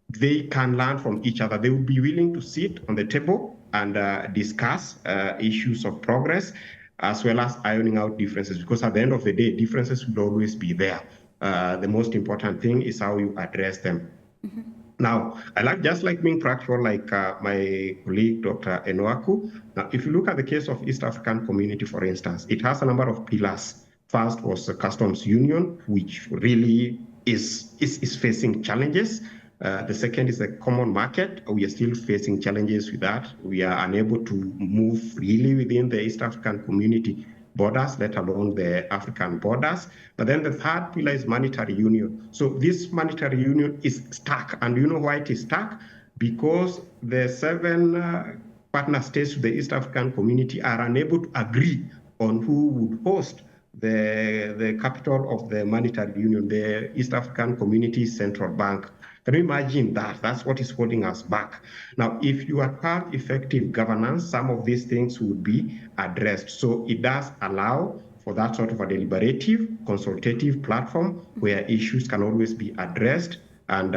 they can learn from each other. They will be willing to sit on the table and discuss issues of progress, as well as ironing out differences, because at the end of the day, differences will always be there. The most important thing is how you address them. Mm-hmm. Now, just like being practical, like my colleague, Dr. ENOAKU. Now, if you look at the case of East African Community, for instance, it has a number of pillars. First was the customs union, which really is facing challenges. The second is the common market. We are still facing challenges with that. We are unable to move freely within the East African Community borders, let alone the African borders. But then the third pillar is monetary union. So this monetary union is stuck. And you know why it is stuck? Because the 7 partner states of the East African Community are unable to agree on who would host the capital of the monetary union, the East African Community Central Bank. Can you imagine that? That's what is holding us back. Now, if you have effective governance, some of these things would be addressed. So it does allow for that sort of a deliberative, consultative platform where issues can always be addressed and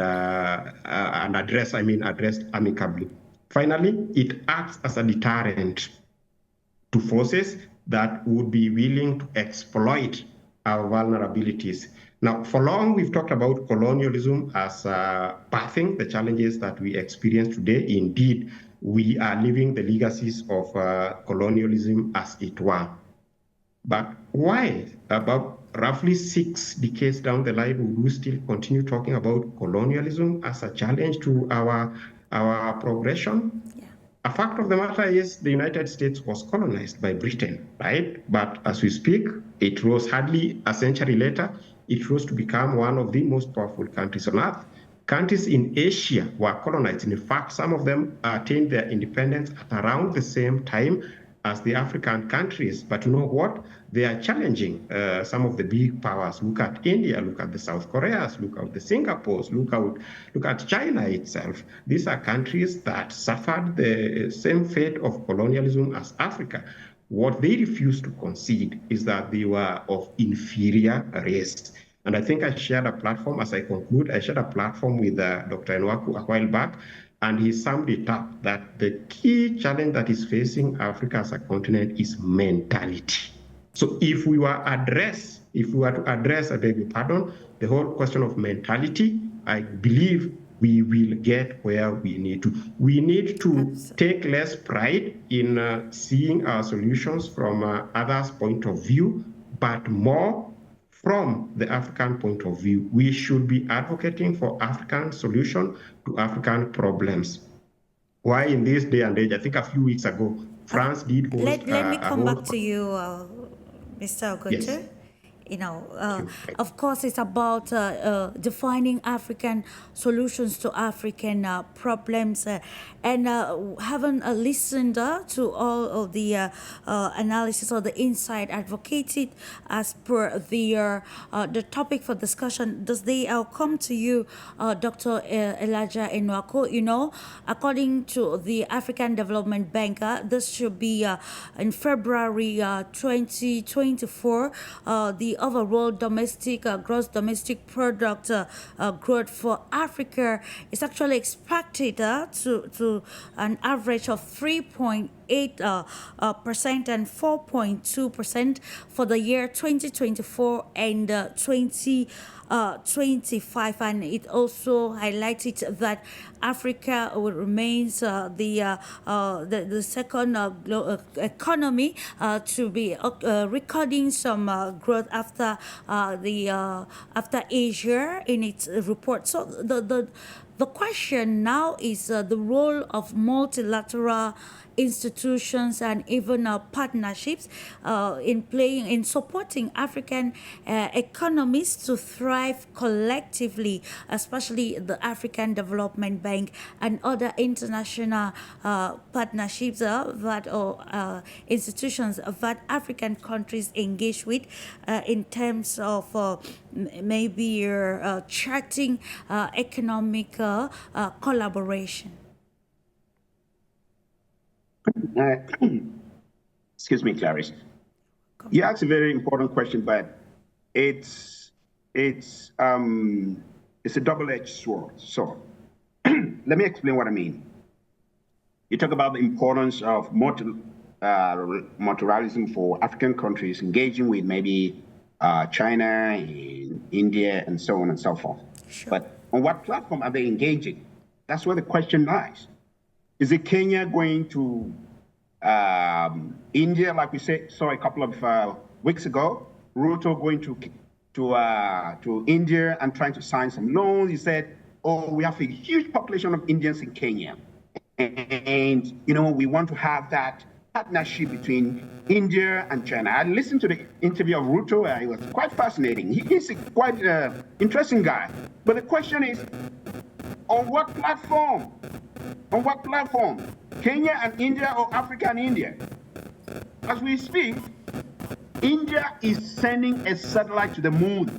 addressed amicably. Finally, it acts as a deterrent to forces that would be willing to exploit our vulnerabilities. Now, for long, we've talked about colonialism as pathing the challenges that we experience today. Indeed, we are living the legacies of colonialism as it were. But why, about roughly 6 decades down the line, would we still continue talking about colonialism as a challenge to our progression? Yeah. A fact of the matter is the United States was colonized by Britain, right? But as we speak, it rose hardly a century later. It rose to become one of the most powerful countries on earth. Countries in Asia were colonized. In fact, some of them attained their independence at around the same time as the African countries. But you know what? They are challenging some of the big powers. Look at India, look at the South Koreas, look at the Singapores, look at China itself. These are countries that suffered the same fate of colonialism as Africa. What they refused to concede is that they were of inferior race. And I think I shared a platform, as I conclude, I shared a platform with Dr. ENOAKU a while back, and he summed it up that the key challenge that is facing Africa as a continent is mentality. So if we were to address, the whole question of mentality, I believe we will get where we need to. We need to take less pride in seeing our solutions from others' point of view, but more from the African point of view. We should be advocating for African solution to African problems. Why in this day and age, I think a few weeks ago, France did host Let me come back to you, Mr. OGUTU. Yes. Of course, it's about defining African solutions to African problems. And having listened to all of the analysis or the insight advocated as per the topic for discussion, does they come to you, Dr. Elijah ENOAKU? You know, according to the African Development Bank, this should be in February 2024, the overall gross domestic product growth for Africa is actually expected to an average of 3.8% and 4.2% for the year 2024 and 2025, and it also highlighted that Africa remains the second economy to be recording some growth after Asia in its report. So The question now is the role of multilateral institutions and even partnerships in supporting African economies to thrive collectively, especially the African Development Bank and other international partnerships that institutions that African countries engage with in terms of maybe charting economic collaboration. Excuse me, Clarice. You asked a very important question, but it's a double-edged sword. So let me explain what I mean. You talk about the importance of multilateralism for African countries engaging with maybe China and India and so on and so forth. Sure. But on what platform are they engaging? That's where the question lies. Is it Kenya going to India, like we saw a couple of weeks ago? Ruto going to India and trying to sign some loans. He said, "Oh, we have a huge population of Indians in Kenya, and we want to have that partnership between India and China." I listened to the interview of Ruto. It was quite fascinating. He's quite interesting guy. But the question is, on what platform? On what platform? Kenya and India or Africa and India? As we speak, India is sending a satellite to the moon.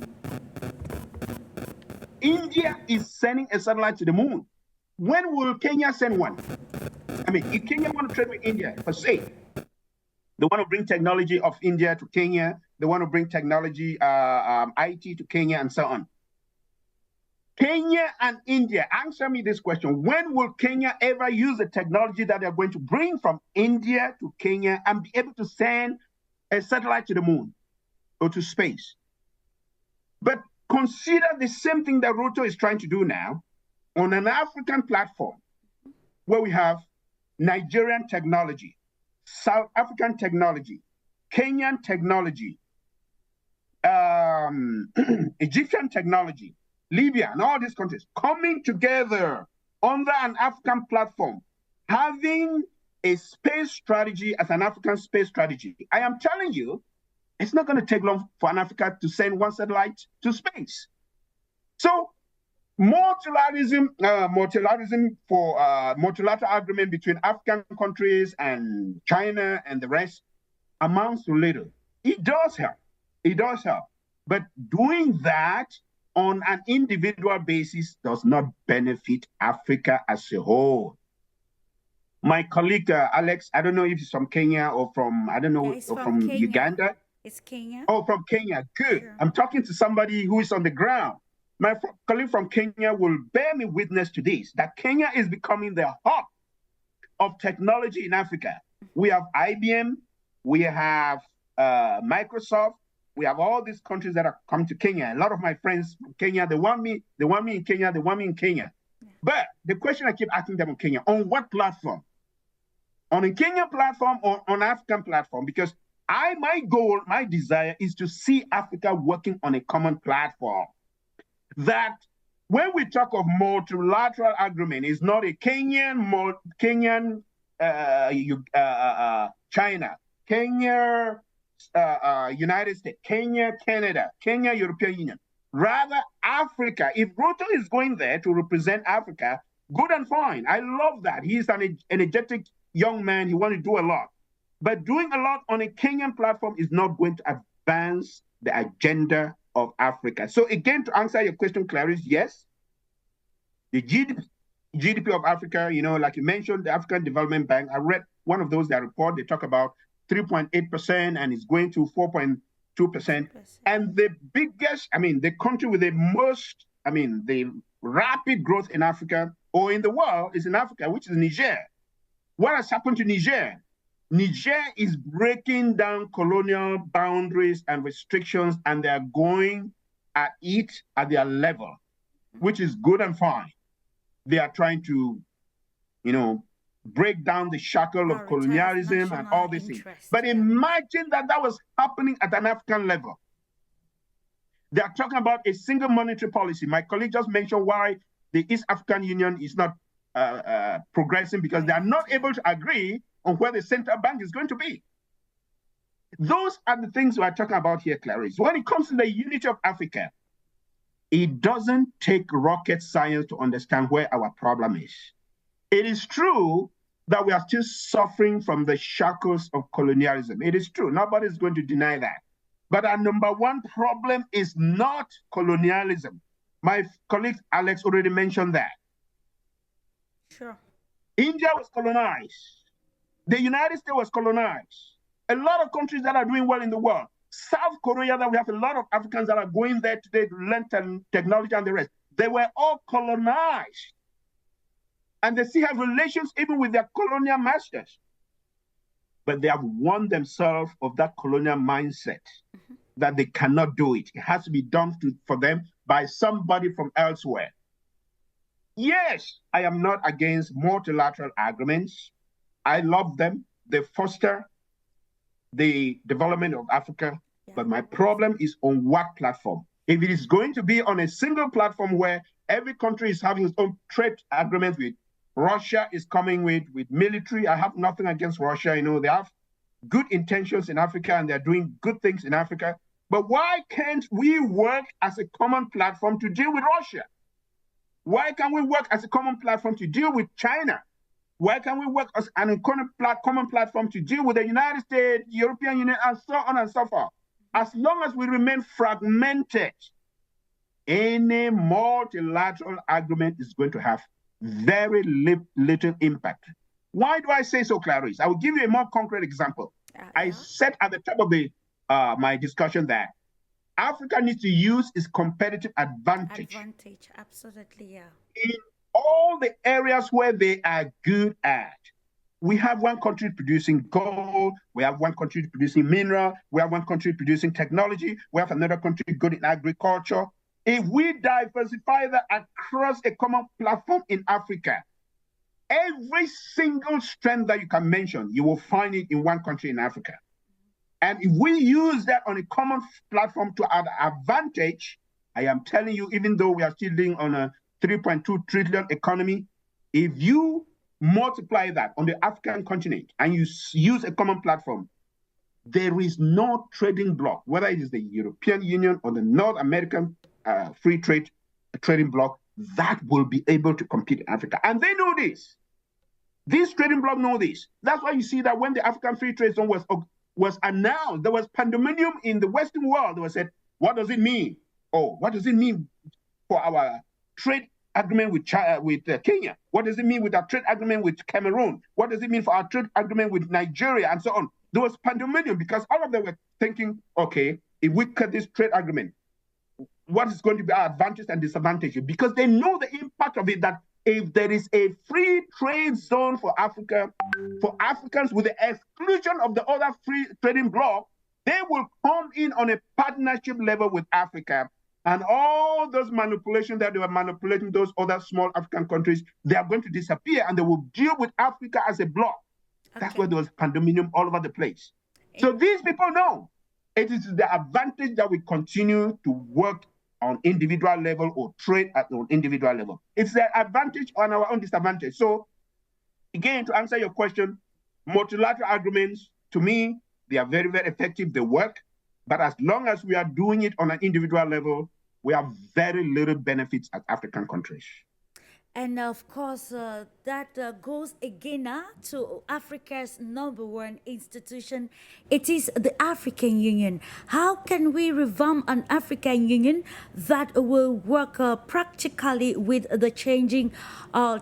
India is sending a satellite to the moon. When will Kenya send one? I mean, if Kenya want to trade with India, per se, they want to bring technology of India to Kenya. They want to bring technology, IT to Kenya and so on. Kenya and India, answer me this question. When will Kenya ever use the technology that they're going to bring from India to Kenya and be able to send a satellite to the moon or to space? But consider the same thing that Ruto is trying to do now on an African platform where we have Nigerian technology, South African technology, Kenyan technology, Egyptian technology, Libya, and all these countries coming together under an African platform, having a space strategy as an African space strategy. I am telling you, it's not going to take long for an Africa to send one satellite to space. So multilateralism for multilateral agreement between African countries and China and the rest amounts to little. It does help. It does help. But doing that on an individual basis does not benefit Africa as a whole. My colleague, Alex, I don't know if he's from Kenya or from, I don't know, or from Kenya. Uganda. It's Kenya. Oh, from Kenya. Good. Sure. I'm talking to somebody who is on the ground. My colleague from Kenya will bear me witness to this, that Kenya is becoming the hub of technology in Africa. We have IBM, we have Microsoft, we have all these countries that are coming to Kenya. A lot of my friends from Kenya, they want me in Kenya, they want me in Kenya. Yeah. But the question I keep asking them in Kenya, on what platform? On a Kenyan platform or on African platform? Because my goal, my desire is to see Africa working on a common platform. That when we talk of multilateral agreement, it's not a Kenyan, China, Kenya, United States, Kenya, Canada, Kenya, European Union. Rather, Africa. If Ruto is going there to represent Africa, good and fine. I love that. He's an energetic young man. He wants to do a lot. But doing a lot on a Kenyan platform is not going to advance the agenda of Africa. So again, to answer your question, Clarice, yes, the GDP of Africa, like you mentioned, the African Development Bank, I read one of those that report, they talk about 3.8% and it's going to 4.2%. And the biggest, the country with the most, the rapid growth in Africa or in the world is in Africa, which is Niger. What has happened to Niger? Niger is breaking down colonial boundaries and restrictions, and they're going at it at their level, which is good and fine. They are trying to, break down the shackle of colonialism and all these things. But imagine that was happening at an African level. They are talking about a single monetary policy. My colleague just mentioned why the East African Union is not progressing because they are not able to agree on where the central bank is going to be. Those are the things we're talking about here, Clarice. When it comes to the unity of Africa, it doesn't take rocket science to understand where our problem is. It is true that we are still suffering from the shackles of colonialism. It is true. Nobody's going to deny that. But our number one problem is not colonialism. My colleague Alex already mentioned that. Sure. India was colonized. The United States was colonized. A lot of countries that are doing well in the world. South Korea, that we have a lot of Africans that are going there today to learn technology and the rest. They were all colonized. And they still have relations even with their colonial masters. But they have won themselves of that colonial mindset that they cannot do it. It has to be done for them by somebody from elsewhere. Yes, I am not against multilateral agreements. I love them. They foster the development of Africa. Yeah. But my problem is on what platform? If it is going to be on a single platform where every country is having its own trade agreement with Russia is coming with military. I have nothing against Russia. You know, they have good intentions in Africa and they're doing good things in Africa. But why can't we work as a common platform to deal with Russia? Why can't we work as a common platform to deal with China? Why can't we work as a common platform to deal with the United States, European Union, and so on and so forth? As long as we remain fragmented, any multilateral agreement is going to have very little impact. Why do I say so, Clarice? I will give you a more concrete example. I said at the top of my discussion that Africa needs to use its competitive advantage. Absolutely, yeah. In all the areas where they are good at. We have one country producing gold, we have one country producing mineral, we have one country producing technology, we have another country good in agriculture. If we diversify that across a common platform in Africa, every single strength that you can mention, you will find it in one country in Africa. And if we use that on a common platform to our advantage, I am telling you, even though we are still living on a 3.2 trillion economy, if you multiply that on the African continent and you use a common platform, there is no trading bloc, whether it is the European Union or the North American free trade trading bloc, that will be able to compete in Africa. And they know this. These trading blocs know this. That's why you see that when the African free trade zone was announced, there was pandemonium in the Western world. They said, what does it mean? Oh, what does it mean for our trade agreement with Kenya? What does it mean with our trade agreement with Cameroon? What does it mean for our trade agreement with Nigeria and so on? There was pandemonium because all of them were thinking, okay, if we cut this trade agreement, what is going to be our advantage and disadvantage? Because they know the impact of it, that if there is a free trade zone for Africa, for Africans with the exclusion of the other free trading bloc, they will come in on a partnership level with Africa. And all those manipulations that they were manipulating those other small African countries, they are going to disappear and they will deal with Africa as a bloc. Okay. That's why there was pandemonium all over the place. So these people know it is the advantage that we continue to work on individual level or trade at an individual level. It's the advantage on our own disadvantage. So again, to answer your question, multilateral agreements, to me, they are very, very effective. They work. But as long as we are doing it on an individual level, we have very little benefits as African countries. And of course, that goes again to Africa's number one institution. It is the African Union. How can we revamp an African Union that will work practically with the changing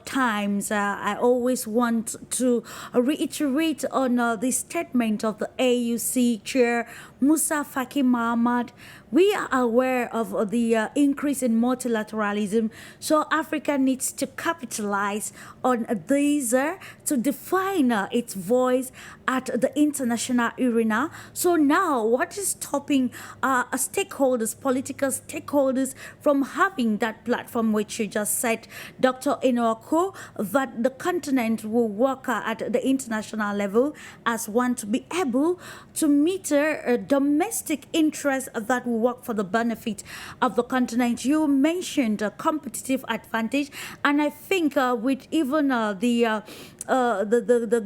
times? I always want to reiterate on the statement of the AUC chair, Musa Faki Mahamat. We are aware of the increase in multilateralism, so Africa needs to capitalize on these to define its voice at the international arena. So now, what is stopping stakeholders, political stakeholders, from having that platform, which you just said, Dr. ENOAKU, that the continent will work at the international level as one to be able to meter domestic interests that will work for the benefit of the continent. You mentioned competitive advantage, and I think with even the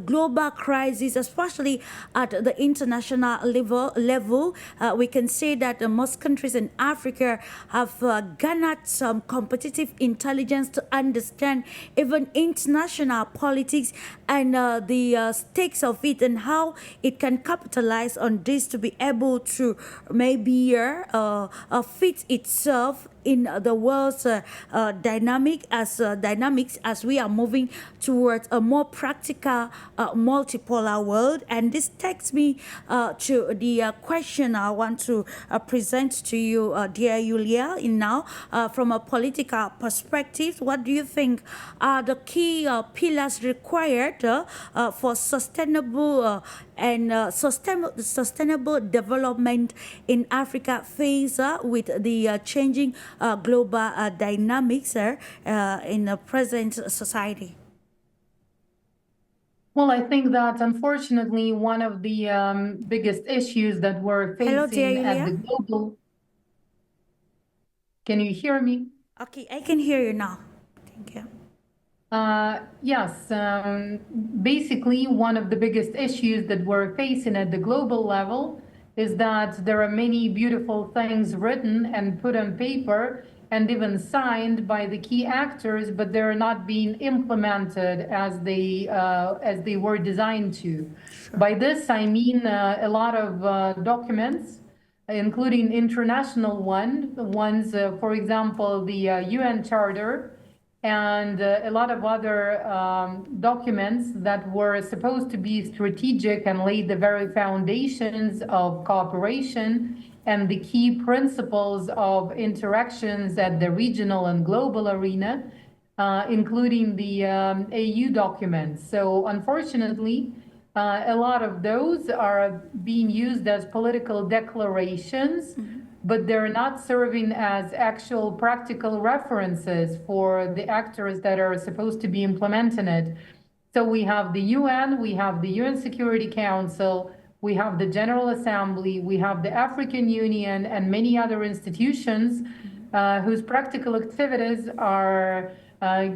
global crisis, especially at the international level, we can say that most countries in Africa have garnered some competitive intelligence to understand even international politics and the stakes of it and how it can capitalize on this to be able to maybe fit itself in the world's dynamics as we are moving towards a more practical multipolar world. And this takes me to the question I want to present to you, dear Yulia, in now from a political perspective. What do you think are the key pillars required for sustainable sustainable development in Africa faced with the changing global dynamics in the present society? Well, I think that unfortunately one of the biggest issues that we're facing at the global... Can you hear me? Okay, I can hear you now. Thank you. Yes, basically one of the biggest issues that we're facing at the global level is that there are many beautiful things written and put on paper and even signed by the key actors, but they're not being implemented as they were designed to. Sure. By this, I mean a lot of documents, including international ones, for example, the UN Charter, and a lot of other documents that were supposed to be strategic and laid the very foundations of cooperation and the key principles of interactions at the regional and global arena, including the AU documents. So unfortunately, a lot of those are being used as political declarations, but they're not serving as actual practical references for the actors that are supposed to be implementing it. So we have the UN, we have the UN Security Council, we have the General Assembly, we have the African Union, and many other institutions whose practical activities are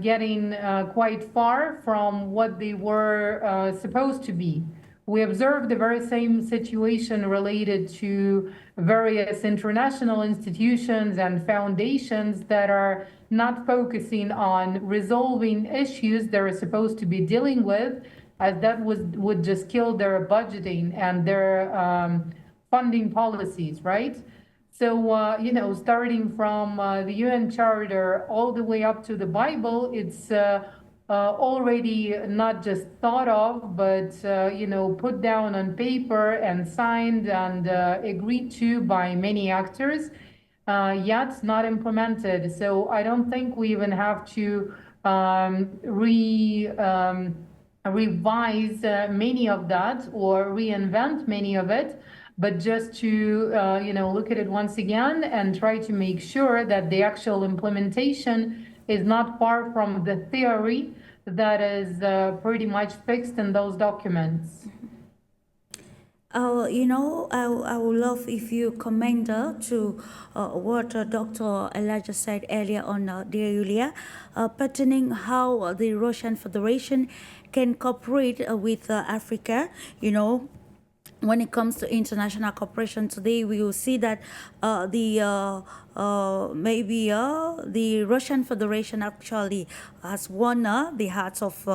getting quite far from what they were supposed to be. We observed the very same situation related to various international institutions and foundations that are not focusing on resolving issues they're supposed to be dealing with, as that would just kill their budgeting and their funding policies, right? So, you know, starting from the UN Charter all the way up to the Bible, it's already not just thought of, but, you know, put down on paper and signed and agreed to by many actors, yet not implemented. So I don't think we even have to revise many of that or reinvent many of it, but just to, you know, look at it once again and try to make sure that the actual implementation is not far from the theory that is pretty much fixed in those documents. You know, I would love if you comment to what Dr. Elijah said earlier on, dear Yulia, pertaining how the Russian Federation can cooperate with Africa, you know. When it comes to international cooperation today, we will see that the Russian Federation actually has won the hearts of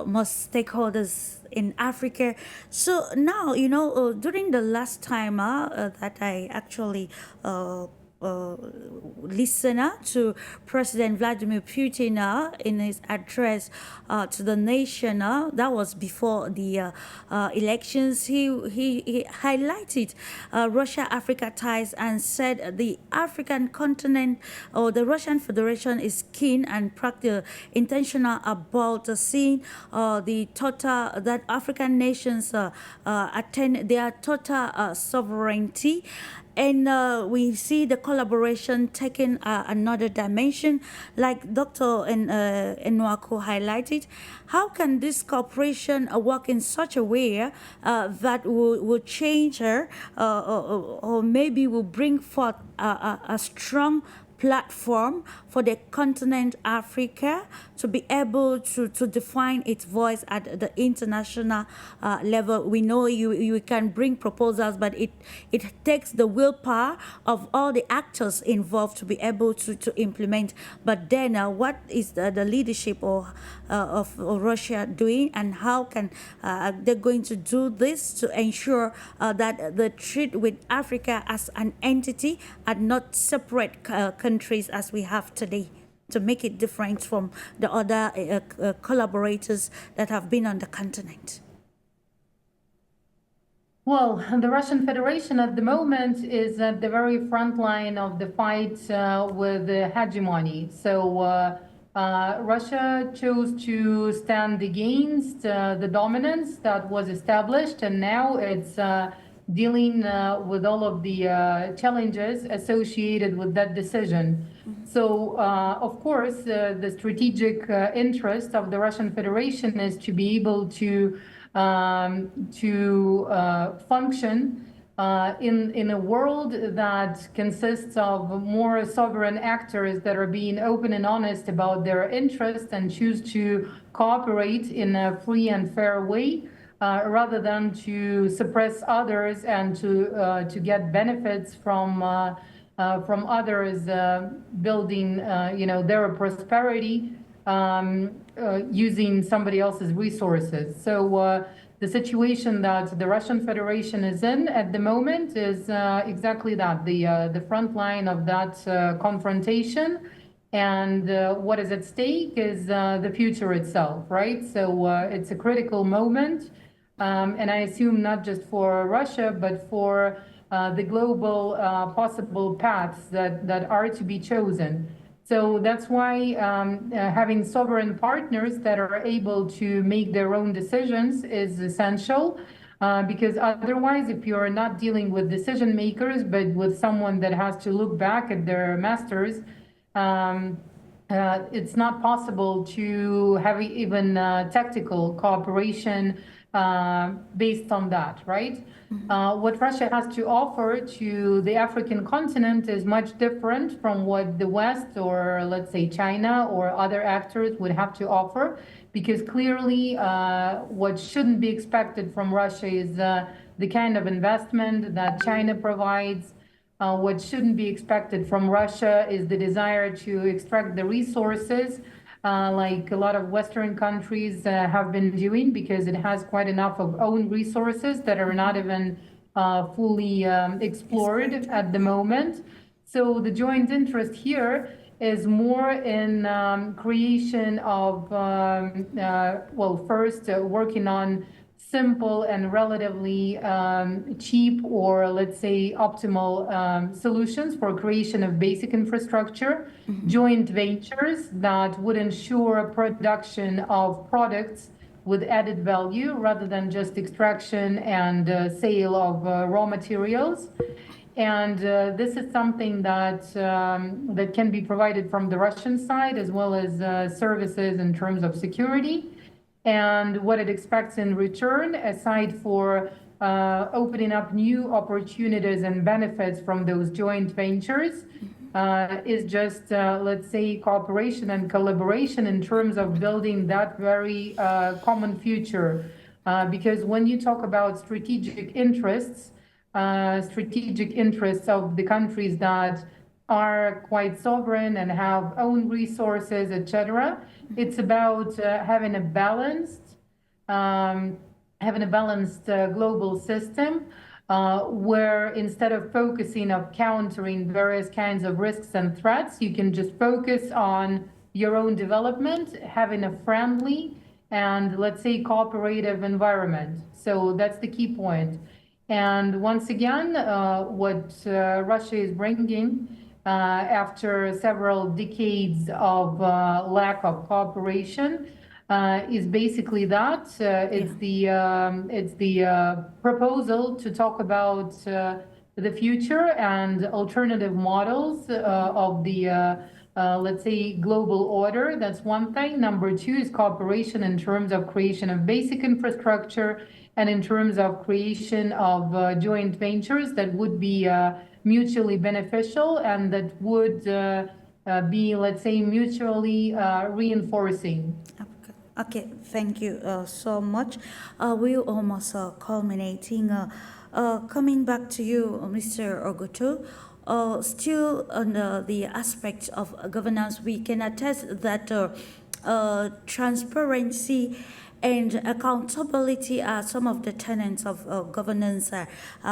most stakeholders in Africa. So now, you know, during the last time that I actually listener to President Vladimir Putin in his address to the nation. That was before the elections. He highlighted Russia-Africa ties and said the African continent or the Russian Federation is keen and intentional about seeing the total that African nations attain their total sovereignty. And we see the collaboration taking another dimension, like Dr. ENOAKU highlighted. How can this cooperation work in such a way that will change her, or maybe will bring forth a strong platform for the continent Africa to be able to define its voice at the international level? We know you can bring proposals, but it takes the willpower of all the actors involved to be able to implement. But then what is the leadership of Russia doing, and how can they're going to do this to ensure that the treat with Africa as an entity and not separate countries as we have today, to make it different from the other collaborators that have been on the continent? Well, the Russian Federation at the moment is at the very front line of the fight with the hegemony. So Russia chose to stand against the dominance that was established, and now it's dealing with all of the challenges associated with that decision. So, of course, the strategic interest of the Russian Federation is to be able to function in a world that consists of more sovereign actors that are being open and honest about their interests and choose to cooperate in a free and fair way, rather than to suppress others and to get benefits from others building, their prosperity using somebody else's resources. So the situation that the Russian Federation is in at the moment is exactly that, the front line of that confrontation. And what is at stake is the future itself, right? So it's a critical moment. And I assume not just for Russia, but for the global possible paths that are to be chosen. So that's why having sovereign partners that are able to make their own decisions is essential, because otherwise, if you're not dealing with decision makers, but with someone that has to look back at their masters, it's not possible to have even tactical cooperation based on that, right? What Russia has to offer to the African continent is much different from what the West, or let's say China or other actors, would have to offer, because clearly what shouldn't be expected from Russia is the kind of investment that China provides. What shouldn't be expected from Russia is the desire to extract the resources, like a lot of Western countries have been doing, because it has quite enough of own resources that are not even fully explored at the moment. So the joint interest here is more in creation of, first working on simple and relatively cheap, or let's say optimal solutions for creation of basic infrastructure, joint ventures that would ensure production of products with added value rather than just extraction and sale of raw materials. And this is something that that can be provided from the Russian side, as well as services in terms of security. And what it expects in return, aside for opening up new opportunities and benefits from those joint ventures, is just, let's say, cooperation and collaboration in terms of building that very common future. Because when you talk about strategic interests of the countries that are quite sovereign and have own resources, etc., it's about having a balanced global system, where instead of focusing on countering various kinds of risks and threats, you can just focus on your own development, having a friendly and, let's say, cooperative environment. So that's the key point. And once again, what Russia is bringing after several decades of lack of cooperation is basically that. It's the proposal to talk about the future and alternative models of the let's say, global order. That's one thing. Number two is cooperation in terms of creation of basic infrastructure and in terms of creation of joint ventures that would be mutually beneficial and that would be, let's say, mutually reinforcing. Okay, thank you so much. We're almost culminating. Coming back to you, Mr. Ogutu, still on the aspect of governance, we can attest that transparency and accountability are some of the tenets of governance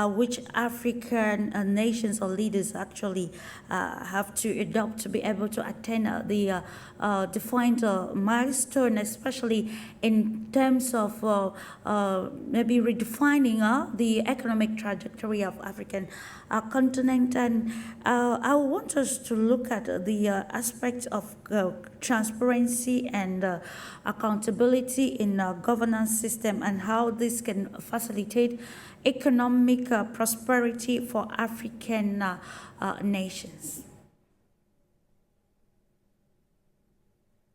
which African nations or leaders actually have to adopt to be able to attain the defined milestone, especially in terms of maybe redefining the economic trajectory of African continent. And I want us to look at the aspect of transparency and accountability in governance system and how this can facilitate economic prosperity for African nations.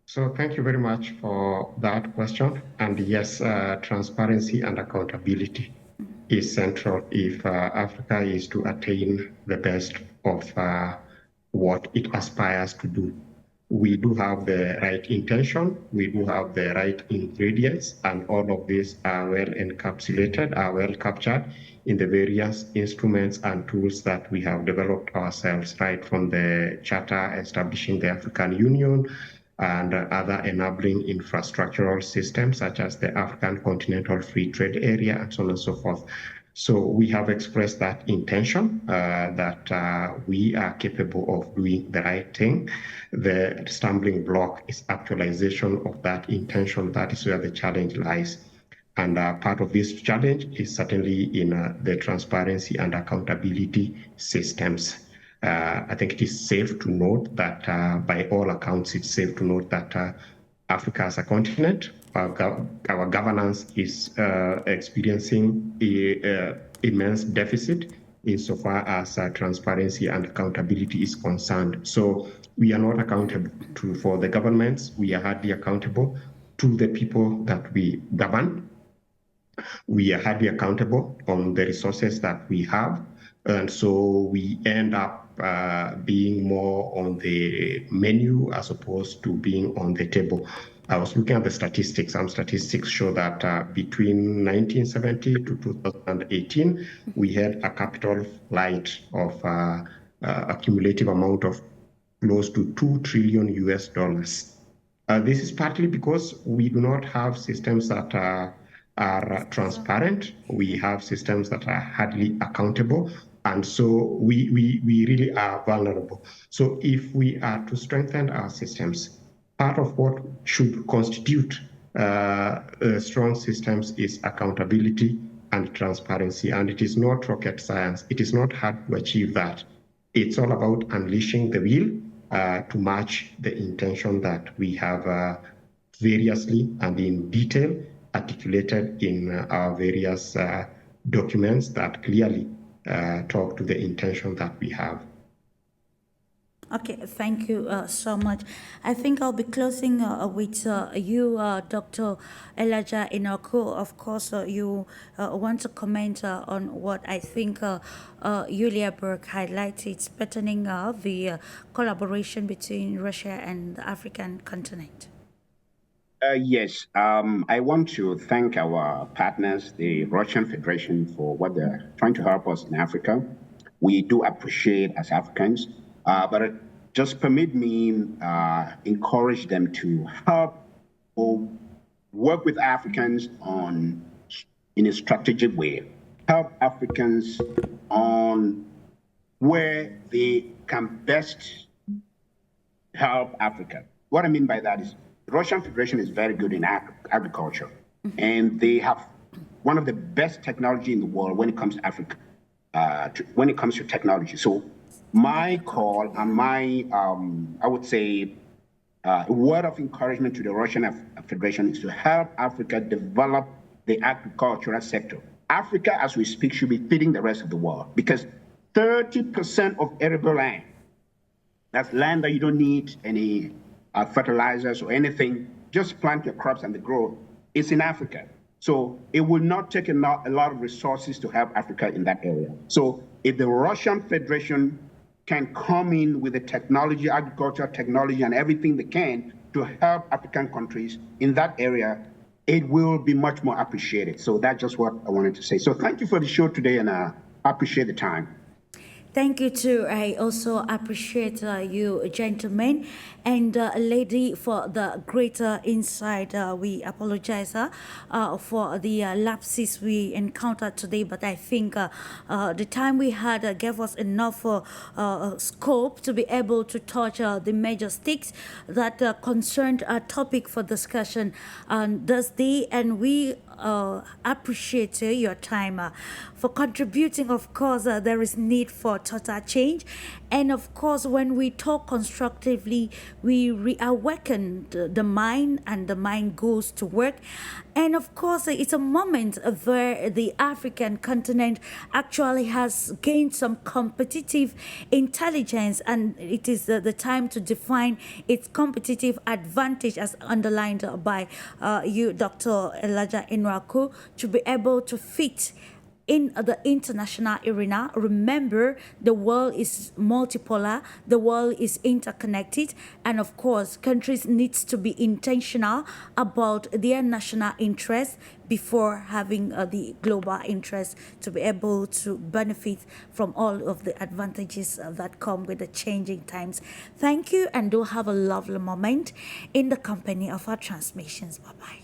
So thank you very much for that question. And yes, transparency and accountability is central if Africa is to attain the best of what it aspires to do. We do have the right intention, we do have the right ingredients, and all of these are well encapsulated, are well captured in the various instruments and tools that we have developed ourselves, right from the Charter establishing the African Union and other enabling infrastructural systems such as the African Continental Free Trade Area and so on and so forth. So we have expressed that intention that we are capable of doing the right thing. The stumbling block is actualization of that intention. That is where the challenge lies. And part of this challenge is certainly in the transparency and accountability systems. I think it is safe to note that by all accounts, it's safe to note that Africa as a continent, our governance is experiencing immense deficit insofar as transparency and accountability is concerned. So we are not accountable for the governments. We are hardly accountable to the people that we govern. We are hardly accountable on the resources that we have. And so we end up being more on the menu as opposed to being on the table. I was looking at the statistics. Some statistics show that between 1970 to 2018, we had a capital flight of a cumulative amount of close to $2 trillion US. This is partly because we do not have systems that are transparent. We have systems that are hardly accountable. And so we really are vulnerable. So if we are to strengthen our systems, part of what should constitute strong systems is accountability and transparency. And it is not rocket science. It is not hard to achieve that. It's all about unleashing the will to match the intention that we have variously and in detail articulated in our various documents that clearly talk to the intention that we have. Okay, thank you so much. I think I'll be closing with you, Dr. Elijah ENOAKU. Of course, you want to comment on what I think YULIA BERG highlighted, pertaining the collaboration between Russia and the African continent. Yes, I want to thank our partners, the Russian Federation, for what they're trying to help us in Africa. We do appreciate as Africans, but just permit me encourage them to help or work with Africans in a strategic way, help Africans on where they can best help Africa. What I mean by that is the Russian Federation is very good in agriculture, and they have one of the best technology in the world when it comes to Africa, when it comes to technology. So my call and my, I would say, word of encouragement to the Russian Federation is to help Africa develop the agricultural sector. Africa, as we speak, should be feeding the rest of the world, because 30% of arable land, that's land that you don't need any fertilizers or anything, just plant your crops and they grow, it's in Africa. So it will not take a lot of resources to help Africa in that area. So if the Russian Federation can come in with the technology, agricultural technology and everything they can to help African countries in that area, it will be much more appreciated. So that's just what I wanted to say. So thank you for the show today, and I appreciate the time. Thank you too. I also appreciate you gentlemen and lady for the greater insight. We apologize for the lapses we encountered today, but I think the time we had gave us enough scope to be able to touch the major sticks that concerned our topic for discussion this day, and we appreciate your time for contributing. Of course, there is need for total change, and of course, when we talk constructively, we reawaken the mind, and the mind goes to work. And of course, it's a moment where the African continent actually has gained some competitive intelligence, and it is the time to define its competitive advantage, as underlined by you, Dr. Elijah ENOAKU, to be able to fit in the international arena. Remember, the world is multipolar, the world is interconnected, and of course, countries need to be intentional about their national interests before having the global interest to be able to benefit from all of the advantages that come with the changing times. Thank you, and do have a lovely moment in the company of our transmissions. Bye-bye.